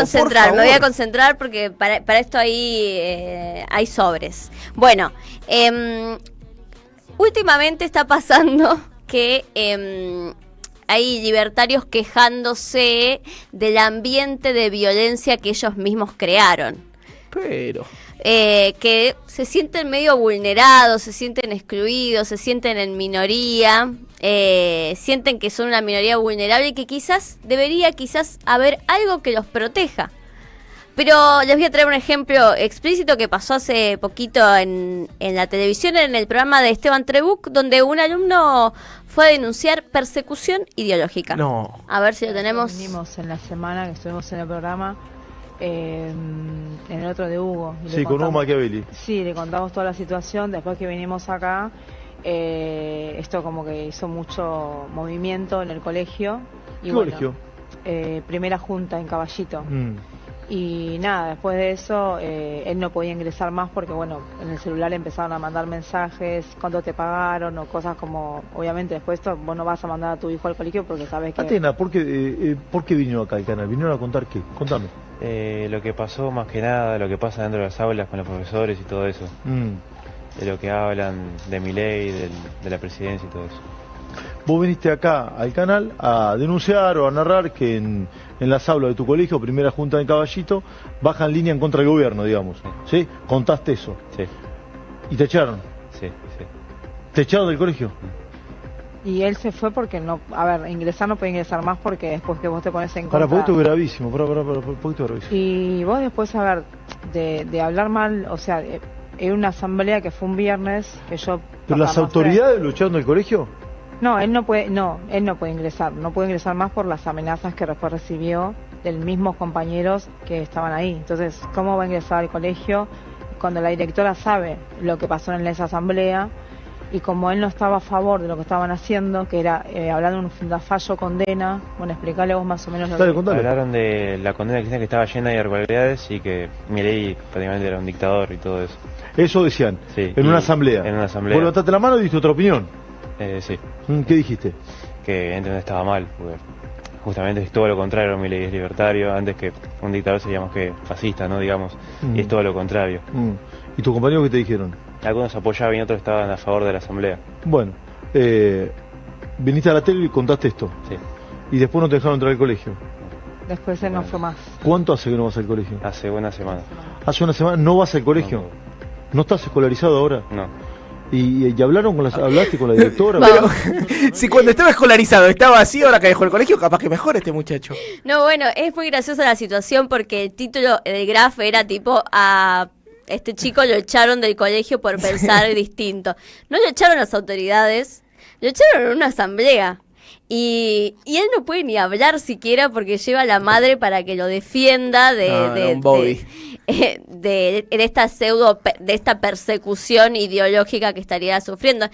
me voy a concentrar porque para esto hay sobres. Bueno, últimamente está pasando que hay libertarios quejándose del ambiente de violencia que ellos mismos crearon. Pero... que se sienten medio vulnerados, se sienten excluidos, se sienten en minoría, sienten que son una minoría vulnerable y que quizás debería haber algo que los proteja. Pero les voy a traer un ejemplo explícito que pasó hace poquito en la televisión, en el programa de Esteban Trebuch, donde un alumno fue a denunciar persecución ideológica. No. A ver si lo tenemos. Vinimos en la semana que estuvimos en el programa, en el otro de Hugo. Sí, con Hugo Machiavelli. Sí, le contamos toda la situación. Después que vinimos acá, esto como que hizo mucho movimiento en el colegio. Y ¿qué colegio? Primera junta en Caballito. Y nada, después de eso, él no podía ingresar más porque, bueno, en el celular empezaron a mandar mensajes, cuánto te pagaron o cosas como, obviamente después esto, vos no vas a mandar a tu hijo al colegio porque sabes que... Atena, ¿por qué vino acá al canal? ¿Vinieron a contar qué? Contame. Lo que pasó más que nada, lo que pasa dentro de las aulas con los profesores y todo eso. De lo que hablan de Milei, de la presidencia y todo eso. Vos viniste acá al canal a denunciar o a narrar que en las aulas de tu colegio, primera junta de Caballito, bajan línea en contra del gobierno, digamos. ¿Sí? ¿Contaste eso? Sí. ¿Y te echaron? Sí. ¿Te echaron del colegio? Y él se fue porque no, a ver, ingresar no puede ingresar más porque después que vos te pones en contra... Para, porque esto es gravísimo, poquito gravísimo. Y vos después, a ver, de hablar mal, o sea, en una asamblea que fue un viernes, que yo... ¿Pero las autoridades lo echaron del colegio? No, él no puede ingresar, no puede ingresar más por las amenazas que después recibió de los mismos compañeros que estaban ahí. Entonces, ¿cómo va a ingresar al colegio cuando la directora sabe lo que pasó en esa asamblea? y como él no estaba a favor de lo que estaban haciendo, que era hablando de un fundafallo condena, bueno, explicarle vos más o menos lo que... Hablaron de la condena cristiana que estaba llena de irregularidades y que Milei prácticamente era un dictador y todo eso. Eso decían, sí, en una asamblea. En una asamblea. Vos levantaste la mano y diste otra opinión. Sí. ¿Qué dijiste? Que evidentemente estaba mal, porque justamente es todo lo contrario. Milei es libertario, antes que un dictador seríamos que fascista, ¿no? Digamos, y es todo lo contrario. ¿Y tus compañeros qué te dijeron? Algunos apoyaban y otros estaban a favor de la asamblea. Bueno, viniste a la tele y contaste esto. Sí. Y después no te dejaron entrar al colegio. Después él no fue más. ¿Cuánto hace que no vas al colegio? Hace una semana. ¿Hace una semana no vas al colegio? ¿No estás escolarizado ahora? No. ¿Y hablaste con la directora? Pero, si cuando estaba escolarizado estaba así, ahora que dejó el colegio, capaz que mejor este muchacho. No, bueno, es muy graciosa la situación porque el título del Graf era tipo a este chico lo echaron del colegio por pensar distinto. No lo echaron las autoridades, lo echaron en una asamblea. Y él no puede ni hablar siquiera porque lleva a la madre para que lo defienda de esta persecución ideológica que estaría sufriendo.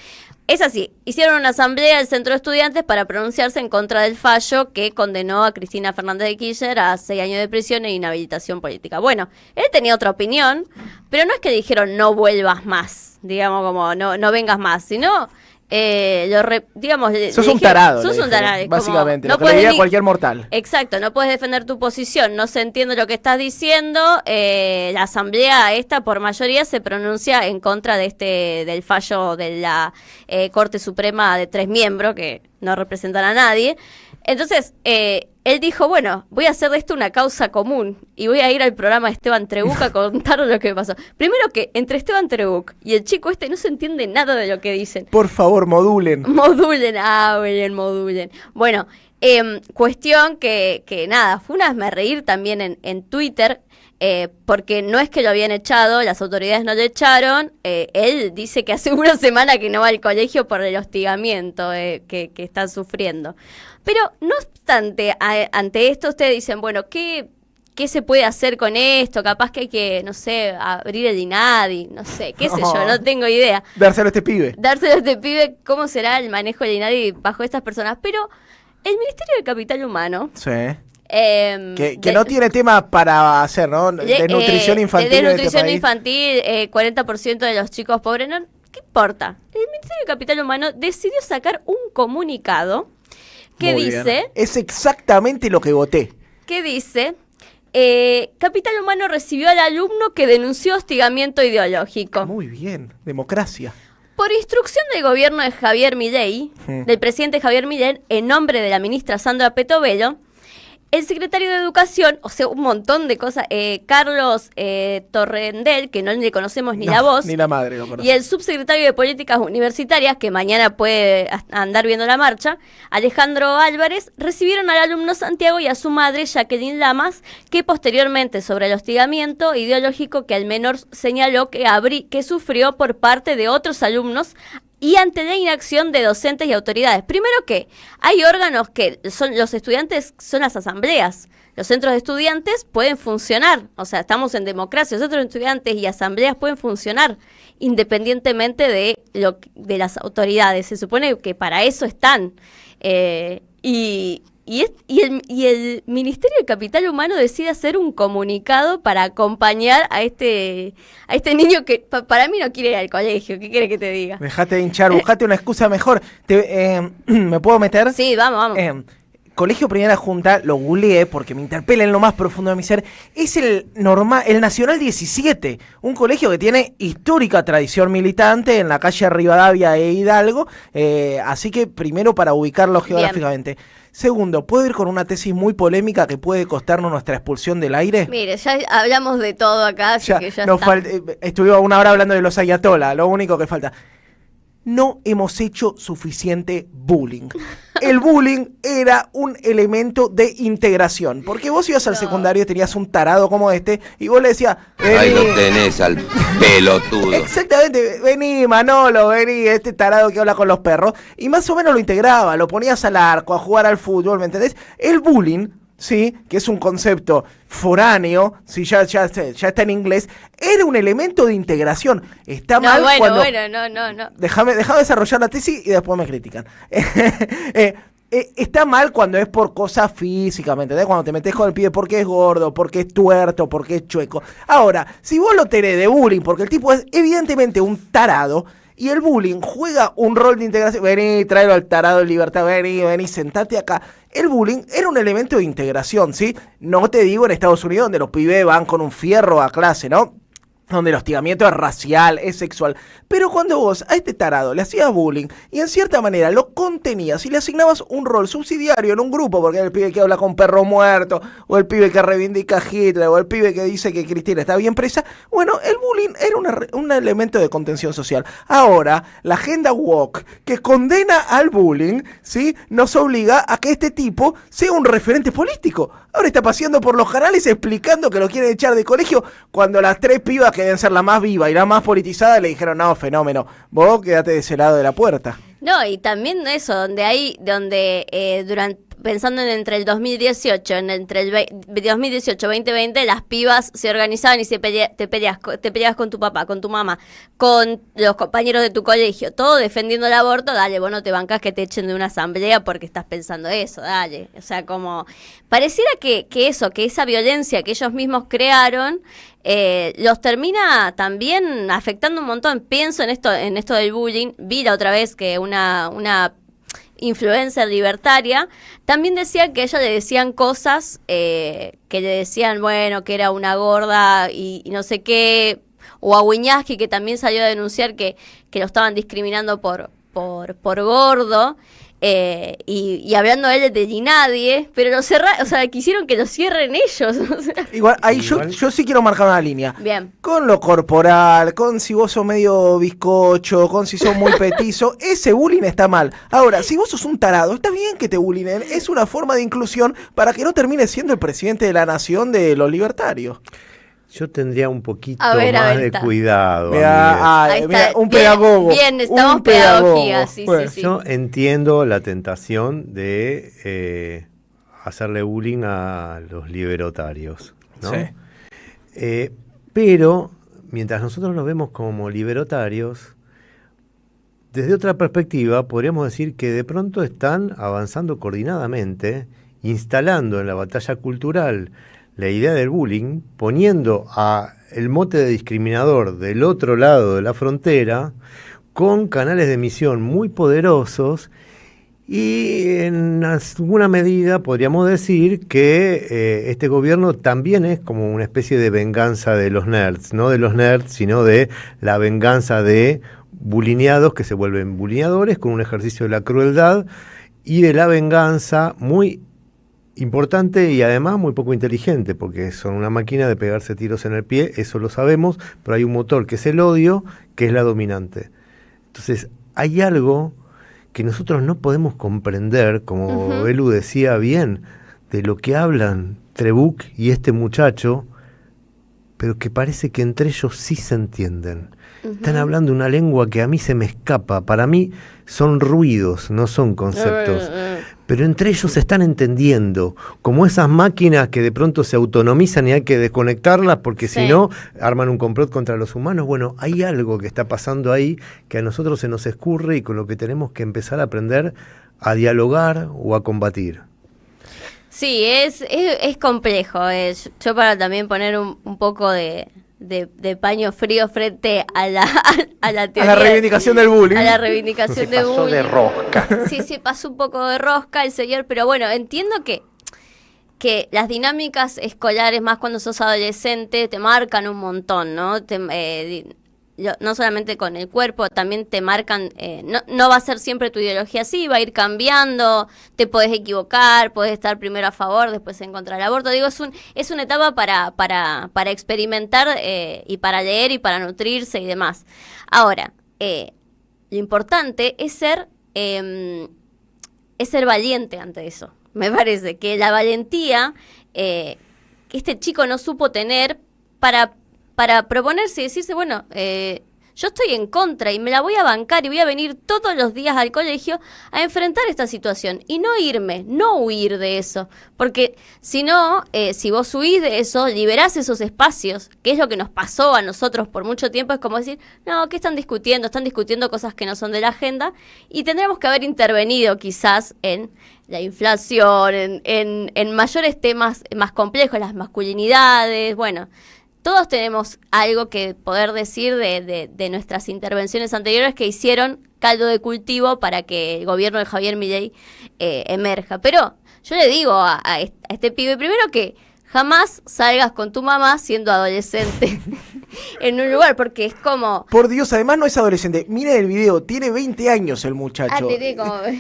Es así, hicieron una asamblea del Centro de Estudiantes para pronunciarse en contra del fallo que condenó a Cristina Fernández de Kirchner a 6 años de prisión e inhabilitación política. Bueno, él tenía otra opinión, pero no es que dijeron no vuelvas más, digamos como no vengas más, sino... sos un tarado, sos un tarado, básicamente, no lo que le diría a cualquier mortal. Exacto, no puedes defender tu posición, no se entiende lo que estás diciendo. La asamblea esta por mayoría se pronuncia en contra de del fallo de la Corte Suprema de 3 miembros que no representan a nadie. Entonces, él dijo, bueno, voy a hacer de esto una causa común y voy a ir al programa de Esteban Trebuch a contar lo que pasó. Primero que entre Esteban Trebuch y el chico no se entiende nada de lo que dicen. Por favor, modulen. Modulen. Bueno, cuestión que nada, fue un hazmerreír también en Twitter, porque no es que lo habían echado, las autoridades no lo echaron, él dice que hace una semana que no va al colegio por el hostigamiento que están sufriendo. Pero no obstante, ante esto ustedes dicen, bueno, ¿qué se puede hacer con esto? Capaz que hay que, no sé, abrir el INADI, no sé, qué sé yo, no tengo idea. Dárselo a este pibe. ¿Cómo será el manejo del INADI bajo estas personas? Pero el Ministerio del Capital Humano... Sí. Que no tiene tema para hacer, ¿no? Desnutrición infantil. Desnutrición infantil, 40% de los chicos pobres, ¿no? ¿Qué importa? El Ministerio del Capital Humano decidió sacar un comunicado que dice... Es exactamente lo que voté. Que dice... Capital Humano recibió al alumno que denunció hostigamiento ideológico. Muy bien, democracia. Por instrucción del gobierno de Javier Milei, del presidente Javier Milei, en nombre de la ministra Sandra Petovelo, el secretario de Educación, o sea, un montón de cosas, Carlos Torrendel, que no le conocemos ni la voz, ni la madre lo conoce, y el subsecretario de Políticas Universitarias, que mañana puede andar viendo la marcha, Alejandro Álvarez, recibieron al alumno Santiago y a su madre, Jacqueline Lamas, que posteriormente, sobre el hostigamiento ideológico que el menor señaló que sufrió por parte de otros alumnos, y ante la inacción de docentes y autoridades. Primero que hay órganos que son los estudiantes, son las asambleas. Los centros de estudiantes pueden funcionar, o sea, estamos en democracia, los centros de estudiantes y asambleas pueden funcionar independientemente de las autoridades. Se supone que para eso están. Y el Ministerio de Capital Humano decide hacer un comunicado para acompañar a este niño que para mí no quiere ir al colegio. ¿Qué quieres que te diga? Dejate de hinchar, buscate una excusa mejor. ¿Me puedo meter? Sí, vamos. Colegio Primera Junta, lo googleé porque me interpela en lo más profundo de mi ser, es el Nacional 17, un colegio que tiene histórica tradición militante en la calle Rivadavia e Hidalgo, así que primero para ubicarlo geográficamente. Bien. Segundo, ¿puedo ir con una tesis muy polémica que puede costarnos nuestra expulsión del aire? Mire, ya hablamos de todo acá, así que ya está. Estuvimos una hora hablando de los ayatollah, lo único que falta. No hemos hecho suficiente bullying. El bullying era un elemento de integración. Porque vos ibas al secundario y tenías un tarado como este y vos le decías... Ahí lo tenés al pelotudo. Exactamente, vení Manolo, vení, este tarado que habla con los perros. Y más o menos lo integraba, lo ponías al arco, a jugar al fútbol, ¿me entendés? El bullying ¿sí? Que es un concepto foráneo, ¿sí? ya está en inglés, era un elemento de integración. Está mal cuando... no. Déjame desarrollar la tesis y después me critican. Está mal cuando es por cosas físicamente, ¿entendés? Cuando te metes con el pibe porque es gordo, porque es tuerto, porque es chueco. Ahora, si vos lo tenés de bullying, porque el tipo es evidentemente un tarado, y el bullying juega un rol de integración, vení, tráelo al tarado en libertad, vení, sentate acá. El bullying era un elemento de integración, ¿sí? No te digo en Estados Unidos, donde los pibes van con un fierro a clase, ¿no? Donde el hostigamiento es racial, es sexual. Pero cuando vos a este tarado le hacías bullying y en cierta manera lo contenías y le asignabas un rol subsidiario en un grupo, porque era el pibe que habla con perro muerto, o el pibe que reivindica a Hitler, o el pibe que dice que Cristina está bien presa, bueno, el bullying era un elemento de contención social. Ahora, la agenda woke que condena al bullying, ¿sí?, nos obliga a que este tipo sea un referente político. Ahora está paseando por los canales explicando que lo quieren echar de colegio, cuando las 3 pibas que deben ser la más viva y la más politizada le dijeron, no, fenómeno, vos quedate de ese lado de la puerta. No, y también eso, pensando en entre el 2018, entre el 2018-2020, las pibas se organizaban y te peleas con tu papá, con tu mamá, con los compañeros de tu colegio, todo defendiendo el aborto. Dale, vos no te bancás que te echen de una asamblea porque estás pensando eso, dale. O sea, como pareciera que esa violencia que ellos mismos crearon los termina también afectando un montón. Pienso en esto del bullying. Vi la otra vez que una influencer libertaria también decía que a ella le decían cosas que le decían, bueno, que era una gorda y no sé qué, o a Wiñaski, que también salió a denunciar que lo estaban discriminando por gordo. Y hablando de él de ni nadie, pero quisieron que lo cierren ellos. Igual, ahí yo sí quiero marcar una línea. Bien. Con lo corporal, con si vos sos medio bizcocho, con si sos muy petizo, ese bullying está mal. Ahora, si vos sos un tarado, está bien que te bullying, es una forma de inclusión para que no termines siendo el presidente de la nación de los libertarios. Yo tendría un poquito más de cuidado. Mira, un pedagogo. Bien, estamos pedagogía, sí. Yo entiendo la tentación de hacerle bullying a los libertarios, ¿no? Sí. Pero, mientras nosotros los vemos como libertarios, desde otra perspectiva, podríamos decir que de pronto están avanzando coordinadamente, instalando en la batalla cultural la idea del bullying, poniendo a el mote de discriminador del otro lado de la frontera, con canales de emisión muy poderosos, y en alguna medida podríamos decir que este gobierno también es como una especie de venganza de los nerds, no de los nerds, sino de la venganza de bulineados que se vuelven bulineadores, con un ejercicio de la crueldad y de la venganza muy importante y además muy poco inteligente, porque son una máquina de pegarse tiros en el pie, eso lo sabemos, pero hay un motor que es el odio, que es la dominante. Entonces, hay algo que nosotros no podemos comprender, como Belu decía bien, de lo que hablan Trebuch y este muchacho, pero que parece que entre ellos sí se entienden. Están hablando una lengua que a mí se me escapa. Para mí son ruidos, no son conceptos. Pero entre ellos se están entendiendo, como esas máquinas que de pronto se autonomizan y hay que desconectarlas porque si no arman un complot contra los humanos. Bueno, hay algo que está pasando ahí que a nosotros se nos escurre y con lo que tenemos que empezar a aprender a dialogar o a combatir. Sí, es complejo. Yo para también poner un poco de paño frío frente a la teoría, a la reivindicación del bullying. A la reivindicación del bullying. Se pasó de rosca. Sí, se pasó un poco de rosca el señor, pero bueno, entiendo que las dinámicas escolares, más cuando sos adolescente, te marcan un montón, ¿no? No solamente con el cuerpo, también te marcan, no va a ser siempre tu ideología así, va a ir cambiando, te podés equivocar, podés estar primero a favor, después en contra del aborto. Digo, es una etapa para experimentar y para leer y para nutrirse y demás. Ahora, lo importante es ser valiente ante eso. Me parece que la valentía que este chico no supo tener para proponerse y decirse, bueno, yo estoy en contra y me la voy a bancar y voy a venir todos los días al colegio a enfrentar esta situación y no huir de eso, porque si no, si vos huís de eso, liberás esos espacios, que es lo que nos pasó a nosotros por mucho tiempo. Es como decir, no, ¿qué están discutiendo? Están discutiendo cosas que no son de la agenda, y tendremos que haber intervenido quizás en la inflación, en mayores temas más complejos, las masculinidades. Bueno, todos tenemos algo que poder decir de nuestras intervenciones anteriores que hicieron caldo de cultivo para que el gobierno de Javier Milei emerja. Pero yo le digo a este pibe, primero, que jamás salgas con tu mamá siendo adolescente en un lugar, porque es como... Por Dios, además no es adolescente. Miren el video, tiene 20 años el muchacho.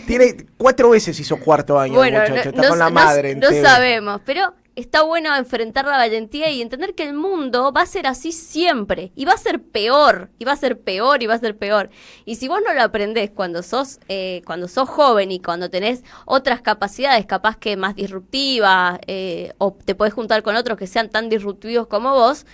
Tiene 4 veces hizo cuarto año, bueno, el muchacho. Está con la madre. No sabemos, pero está bueno enfrentar la valentía y entender que el mundo va a ser así siempre. Y va a ser peor, y va a ser peor, y va a ser peor. Y si vos no lo aprendés cuando sos joven y cuando tenés otras capacidades, capaz que más disruptivas, o te podés juntar con otros que sean tan disruptivos como vos,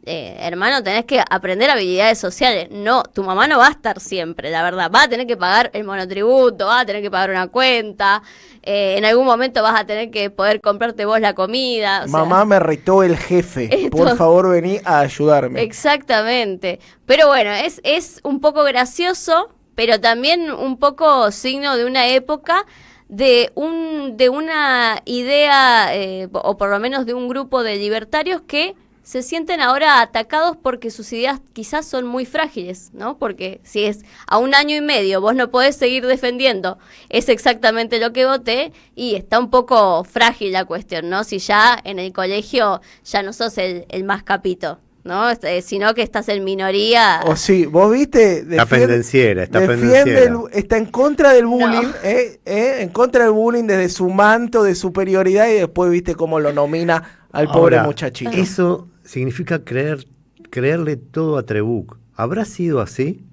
hermano, tenés que aprender habilidades sociales. No, tu mamá no va a estar siempre, la verdad. Vas a tener que pagar el monotributo, vas a tener que pagar una cuenta, en algún momento vas a tener que poder comprarte vos la comida. Mamá, me retó el jefe. Por favor, vení a ayudarme. Exactamente. Pero bueno, es un poco gracioso, pero también un poco signo de una época, de una idea, o por lo menos de un grupo de libertarios que se sienten ahora atacados porque sus ideas quizás son muy frágiles, ¿no? Porque si es a 1 año y medio vos no podés seguir defendiendo es exactamente lo que voté, y está un poco frágil la cuestión, ¿no? Si ya en el colegio ya no sos el más capito, ¿no? Sino que estás en minoría. O sí, vos viste... Está pendenciera. Está en contra del bullying, no. En contra del bullying desde su manto, de superioridad, y después viste cómo lo nomina al pobre muchachito. Eso significa creerle todo a Trebuch. ¿Habrá sido así?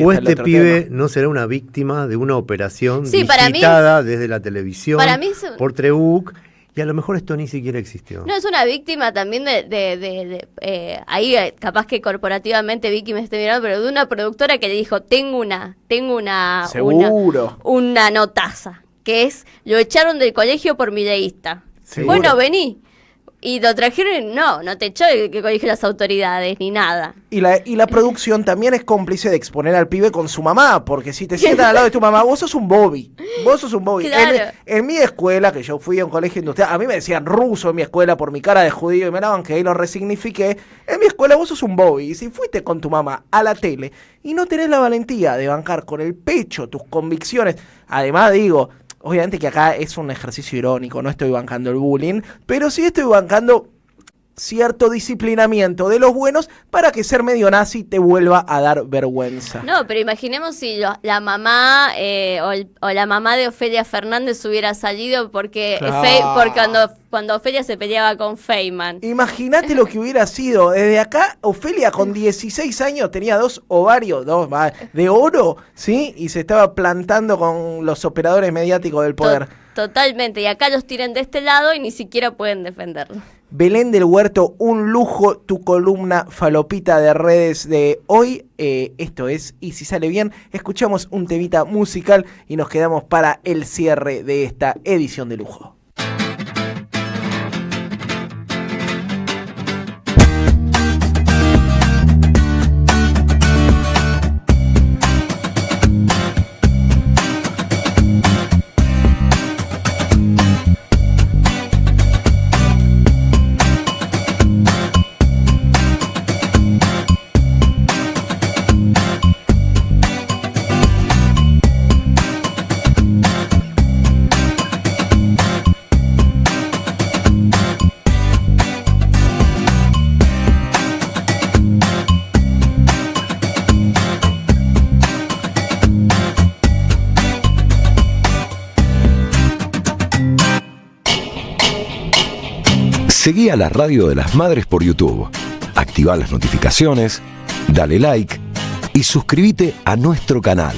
¿O este pibe no será una víctima de una operación digitada desde la televisión por Trebuch? Y a lo mejor esto ni siquiera existió. No, es una víctima también ahí capaz que corporativamente Vicky me esté mirando, pero de una productora que le dijo, tengo una notaza, que es, lo echaron del colegio por mileísta. Bueno, vení. Y lo trajeron y no te echó el colegio las autoridades, ni nada. Y la producción también es cómplice de exponer al pibe con su mamá, porque si te sientan al lado de tu mamá, vos sos un Bobby. Claro. En mi escuela, que yo fui a un colegio industrial, a mí me decían ruso en mi escuela por mi cara de judío, y me daban que ahí lo resignifiqué. En mi escuela vos sos un Bobby, y si fuiste con tu mamá a la tele y no tenés la valentía de bancar con el pecho tus convicciones, además digo... Obviamente que acá es un ejercicio irónico, no estoy bancando el bullying, pero sí estoy bancando cierto disciplinamiento de los buenos para que ser medio nazi te vuelva a dar vergüenza. No, pero imaginemos si la mamá o la mamá de Ofelia Fernández hubiera salido porque cuando Ofelia se peleaba con Feynman. Imagínate lo que hubiera sido. Desde acá, Ofelia con 16 años tenía 2 ovarios de oro, ¿sí? Y se estaba plantando con los operadores mediáticos del poder. Totalmente, y acá los tiran de este lado y ni siquiera pueden defenderlo. Belén del Huerto, un lujo tu columna falopita de redes de hoy. Esto es Y si sale bien, escuchamos un temita musical y nos quedamos para el cierre de esta edición de lujo. Seguí a la Radio de las Madres por YouTube. Activá las notificaciones, dale like y suscríbete a nuestro canal.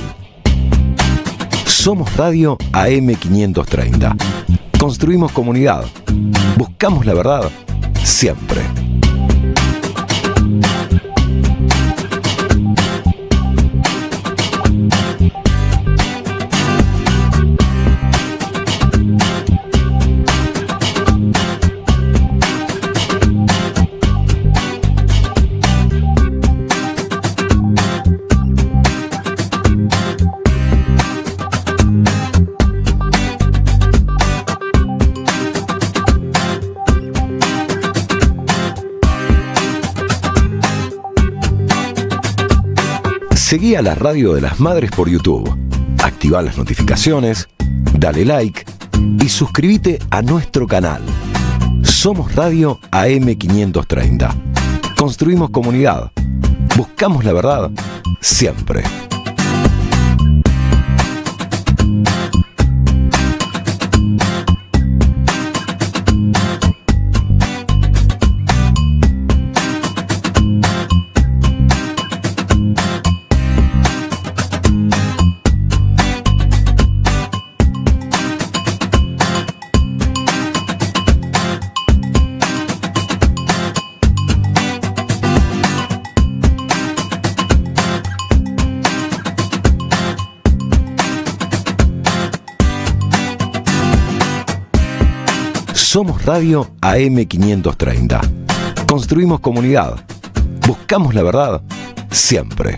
Somos Radio AM530. Construimos comunidad. Buscamos la verdad siempre. Seguí a la Radio de las Madres por YouTube. Activá las notificaciones, dale like y suscríbete a nuestro canal. Somos Radio AM530. Construimos comunidad. Buscamos la verdad siempre. Somos Radio AM530. Construimos comunidad. Buscamos la verdad siempre.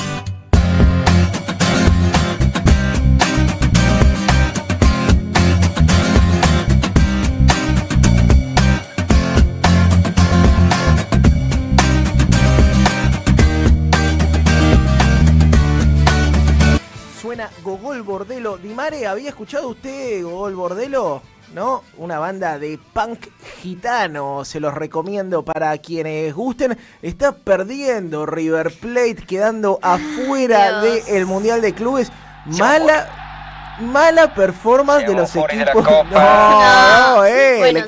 Suena Gogol Bordello. Dimare, ¿había escuchado usted Gogol Bordello? ¿No? Una banda de punk gitano, se los recomiendo para quienes gusten. Está perdiendo River Plate, quedando afuera del Mundial de Clubes. Mala performance de los equipos. Bueno,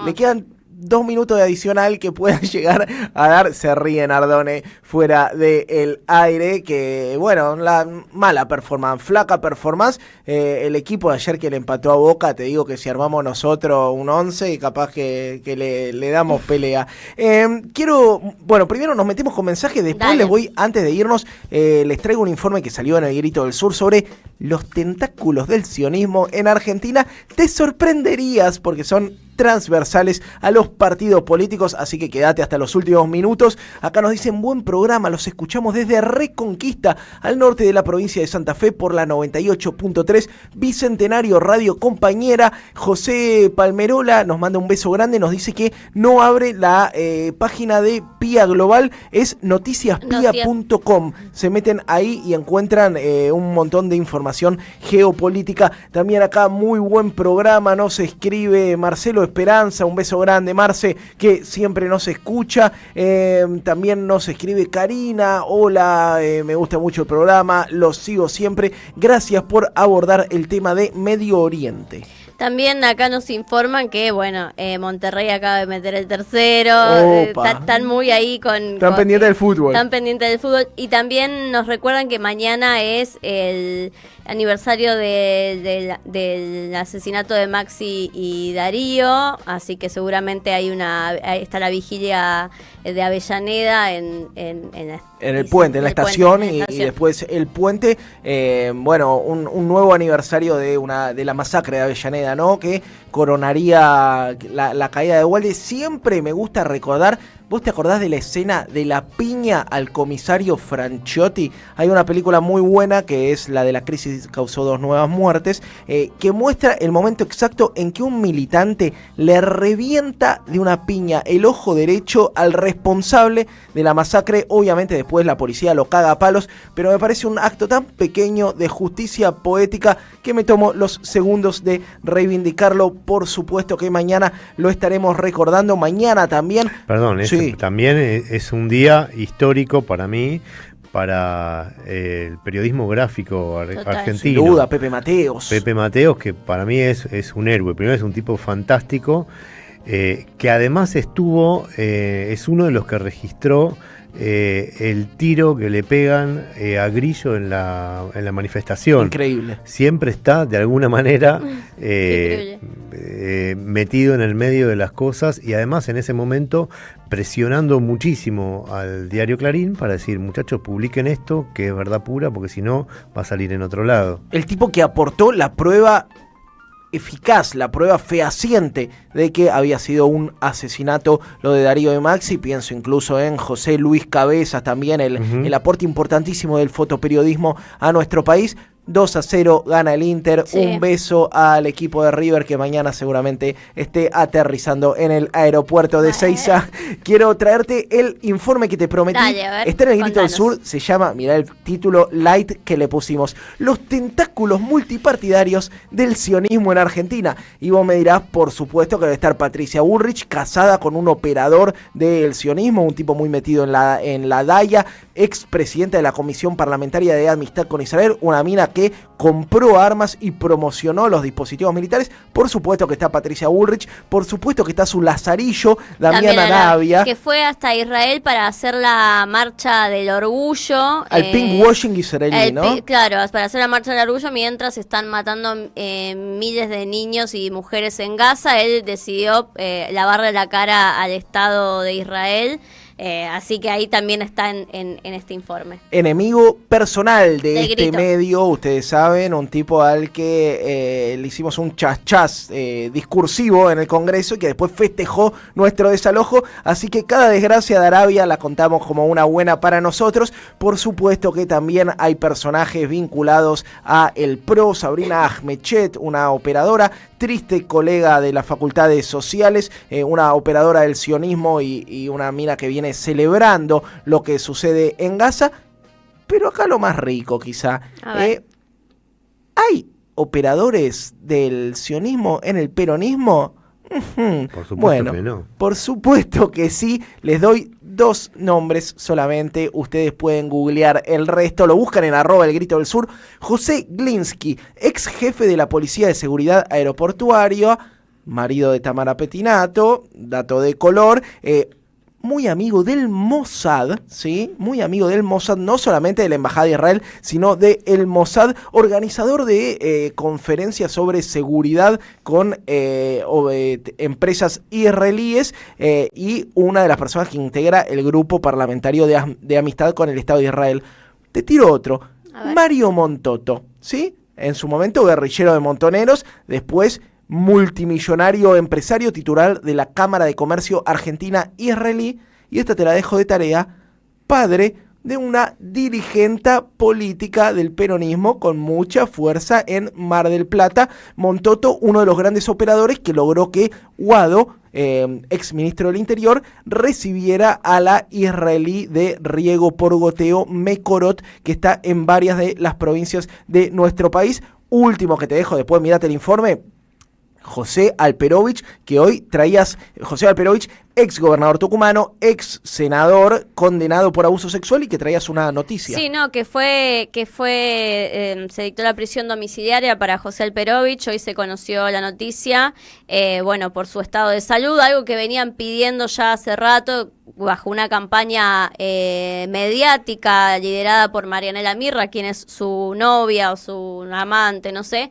le quedan 2 minutos de adicional que puedan llegar a dar. Se ríe Nardone fuera del aire, que bueno, la mala performance, flaca performance. El equipo de ayer que le empató a Boca, te digo que si armamos nosotros un 11, capaz que le damos pelea. Primero nos metemos con mensajes, después les voy, antes de irnos, les traigo un informe que salió en El Grito del Sur sobre los tentáculos del sionismo en Argentina. Te sorprenderías porque son transversales a los partidos políticos, así que quédate hasta los últimos minutos. Acá nos dicen buen programa, los escuchamos desde Reconquista, al norte de la provincia de Santa Fe, por la 98.3, Bicentenario Radio Compañera. José Palmerola nos manda un beso grande, nos dice que no abre la página de Pía Global, es noticiaspia.com. Se meten ahí y encuentran un montón de información geopolítica. También acá muy buen programa, nos escribe Marcelo Esperanza, un beso grande Marce, que siempre nos escucha. También nos escribe Karina, hola, me gusta mucho el programa, los sigo siempre, gracias por abordar el tema de Medio Oriente. También acá nos informan que, Monterrey acaba de meter el tercero. Están muy ahí Están pendientes del fútbol. Están pendientes del fútbol. Y también nos recuerdan que mañana es el aniversario del asesinato de Maxi y Darío. Así que seguramente está la vigilia de Avellaneda en el puente, en la estación, y después el puente. Un nuevo aniversario de la masacre de Avellaneda, ¿no? Que coronaría la caída de Ubalde. Siempre me gusta recordar. ¿Vos te acordás de la escena de la piña al comisario Franciotti? Hay una película muy buena que es la de La crisis causó 2 nuevas muertes, que muestra el momento exacto en que un militante le revienta de una piña el ojo derecho al responsable de la masacre. Obviamente después la policía lo caga a palos, pero me parece un acto tan pequeño de justicia poética que me tomo los segundos de reivindicarlo. Por supuesto que mañana lo estaremos recordando. Mañana también... Perdón, también es un día histórico para mí, para el periodismo gráfico argentino. Sin duda, Pepe Mateos. Pepe Mateos, que para mí es un héroe. Primero es un tipo fantástico, que además es uno de los que registró el tiro que le pegan a Grillo en la manifestación. Increíble. Siempre está de alguna manera metido en el medio de las cosas, y además en ese momento presionando muchísimo al diario Clarín para decir: muchachos, publiquen esto, que es verdad pura, porque si no va a salir en otro lado. El tipo que aportó la prueba eficaz, la prueba fehaciente de que había sido un asesinato lo de Darío de Maxi. Pienso incluso en José Luis Cabezas, también el aporte importantísimo del fotoperiodismo a nuestro país. 2-0 gana el Inter. Sí. Un beso al equipo de River que mañana seguramente esté aterrizando en el aeropuerto de Ezeiza. Quiero traerte el informe que te prometí. Dale, a ver, Está en el Grito del contanos. Sur, se llama, mirá el título light que le pusimos, Los tentáculos multipartidarios del sionismo en Argentina. Y vos me dirás, por supuesto que debe estar Patricia Bullrich, casada con un operador del sionismo, un tipo muy metido en la DAIA, expresidenta de la Comisión Parlamentaria de Amistad con Israel, una mina que compró armas y promocionó los dispositivos militares. Por supuesto que está Patricia Bullrich, por supuesto que está su lazarillo, Damián Arabia. Que fue hasta Israel para hacer la marcha del orgullo. Al pinkwashing israelí, ¿no? Claro, para hacer la marcha del orgullo mientras están matando miles de niños y mujeres en Gaza. Él decidió lavarle la cara al Estado de Israel. Así que ahí también está en este informe. Enemigo personal de Del este grito. medio, ustedes saben, un tipo al que le hicimos un chas discursivo en el Congreso y que después festejó nuestro desalojo, así que cada desgracia de Arabia la contamos como una buena para nosotros. Por supuesto que también hay personajes vinculados a el PRO, Sabrina Ahmechet, una operadora, triste colega de las facultades sociales, una operadora del sionismo y una mina que viene celebrando lo que sucede en Gaza. Pero acá lo más rico quizá, ¿hay operadores del sionismo en el peronismo? Por supuesto Bueno, que no. por supuesto que sí. Les doy 2 nombres solamente. Ustedes pueden googlear el resto. Lo buscan en @elgritodelSur. José Glinsky, ex jefe de la Policía de Seguridad Aeroportuaria, marido de Tamara Petinato, dato de color, muy amigo del Mossad, ¿sí? Muy amigo del Mossad, no solamente de la Embajada de Israel, sino del Mossad, organizador de conferencias sobre seguridad con empresas israelíes y una de las personas que integra el grupo parlamentario de amistad con el Estado de Israel. Te tiro otro, Mario Montoto, ¿sí? En su momento guerrillero de Montoneros, después multimillonario empresario titular de la Cámara de Comercio Argentina-Israelí, y esta te la dejo de tarea, padre de una dirigente política del peronismo con mucha fuerza en Mar del Plata. Montoto, uno de los grandes operadores que logró que Guado, ex ministro del Interior, recibiera a la israelí de riego por goteo Mekorot, que está en varias de las provincias de nuestro país. Último que te dejo, después mirate el informe, José Alperovich, que hoy traías, José Alperovich, ex gobernador tucumano, ex senador condenado por abuso sexual, y que traías una noticia. Sí, no, se dictó la prisión domiciliaria para José Alperovich. Hoy se conoció la noticia, bueno, por su estado de salud, algo que venían pidiendo ya hace rato, bajo una campaña mediática liderada por Marianela Mirra, quien es su novia o su amante, no sé,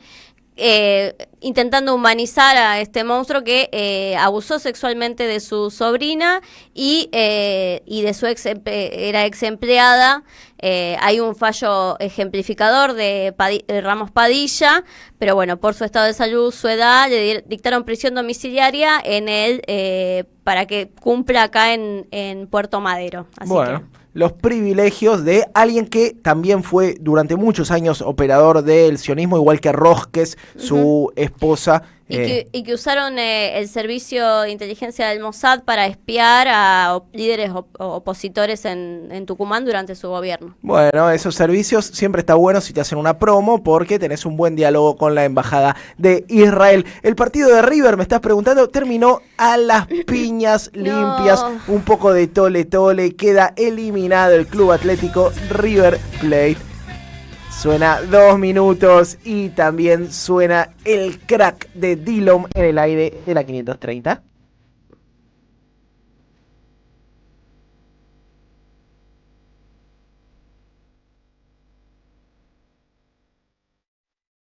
intentando humanizar a este monstruo que abusó sexualmente de su sobrina y de su era ex empleada. Hay un fallo ejemplificador de Ramos Padilla, pero bueno, por su estado de salud, su edad, le dictaron prisión domiciliaria para que cumpla acá en Puerto Madero. Así bueno, los privilegios de alguien que también fue durante muchos años operador del sionismo, igual que Rosques, su esposa. Y que usaron el servicio de inteligencia del Mossad para espiar a líderes opositores en Tucumán durante su gobierno. Bueno, esos servicios siempre está bueno si te hacen una promo, porque tenés un buen diálogo con la Embajada de Israel. El partido de River, me estás preguntando, terminó a las piñas limpias, un poco de tole, queda eliminado el Club Atlético River Plate. Suena 2 minutos y también suena el crack de Dillom en el aire de la 530.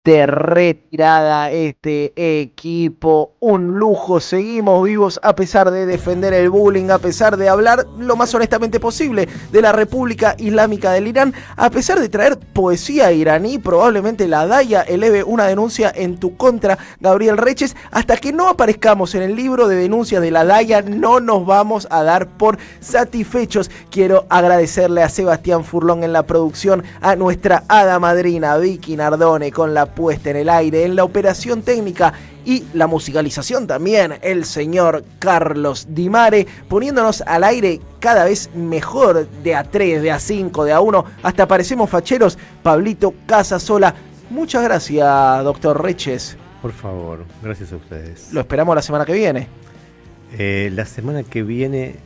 de retirada este equipo. Un lujo, seguimos vivos a pesar de defender el bullying, a pesar de hablar lo más honestamente posible de la República Islámica del Irán, a pesar de traer poesía iraní. Probablemente la DAIA eleve una denuncia en tu contra, Gabriel Reches. Hasta que no aparezcamos en el libro de denuncias de la DAIA no nos vamos a dar por satisfechos. Quiero agradecerle a Sebastián Furlón en la producción, a nuestra hada madrina Vicky Nardone con la puesta en el aire, en la operación técnica y la musicalización también, el señor Carlos Di Mare, poniéndonos al aire cada vez mejor, de a 3, de a 5, de a 1, hasta parecemos facheros, Pablito Casasola. Muchas gracias, doctor Reches. Por favor, gracias a ustedes. Lo esperamos la semana que viene. La semana que viene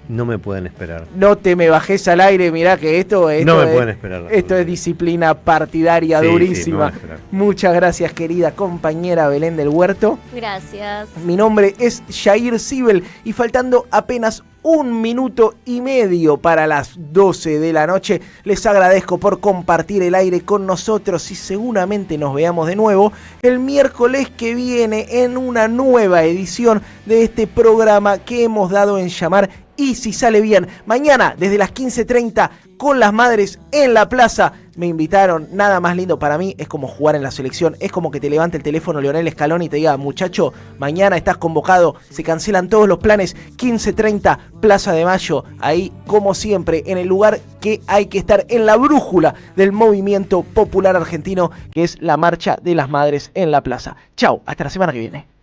no me pueden esperar. No te me bajes al aire, mirá que esto no me pueden esperar. Esto es disciplina partidaria durísima. Sí, muchas gracias, querida compañera Belén del Huerto. Gracias. Mi nombre es Jair Sibel y faltando apenas 1 minuto y medio para las 12 de la noche, les agradezco por compartir el aire con nosotros y seguramente nos veamos de nuevo el miércoles que viene en una nueva edición de este programa que hemos dado en llamar Y si sale bien. Mañana desde las 15:30 con las madres en la plaza. Me invitaron, nada más lindo para mí, es como jugar en la selección, es como que te levante el teléfono Leonel Scaloni y te diga, muchacho, mañana estás convocado, se cancelan todos los planes, 15:30, Plaza de Mayo, ahí como siempre, en el lugar que hay que estar, en la brújula del movimiento popular argentino, que es la Marcha de las Madres en la Plaza. Chau, hasta la semana que viene.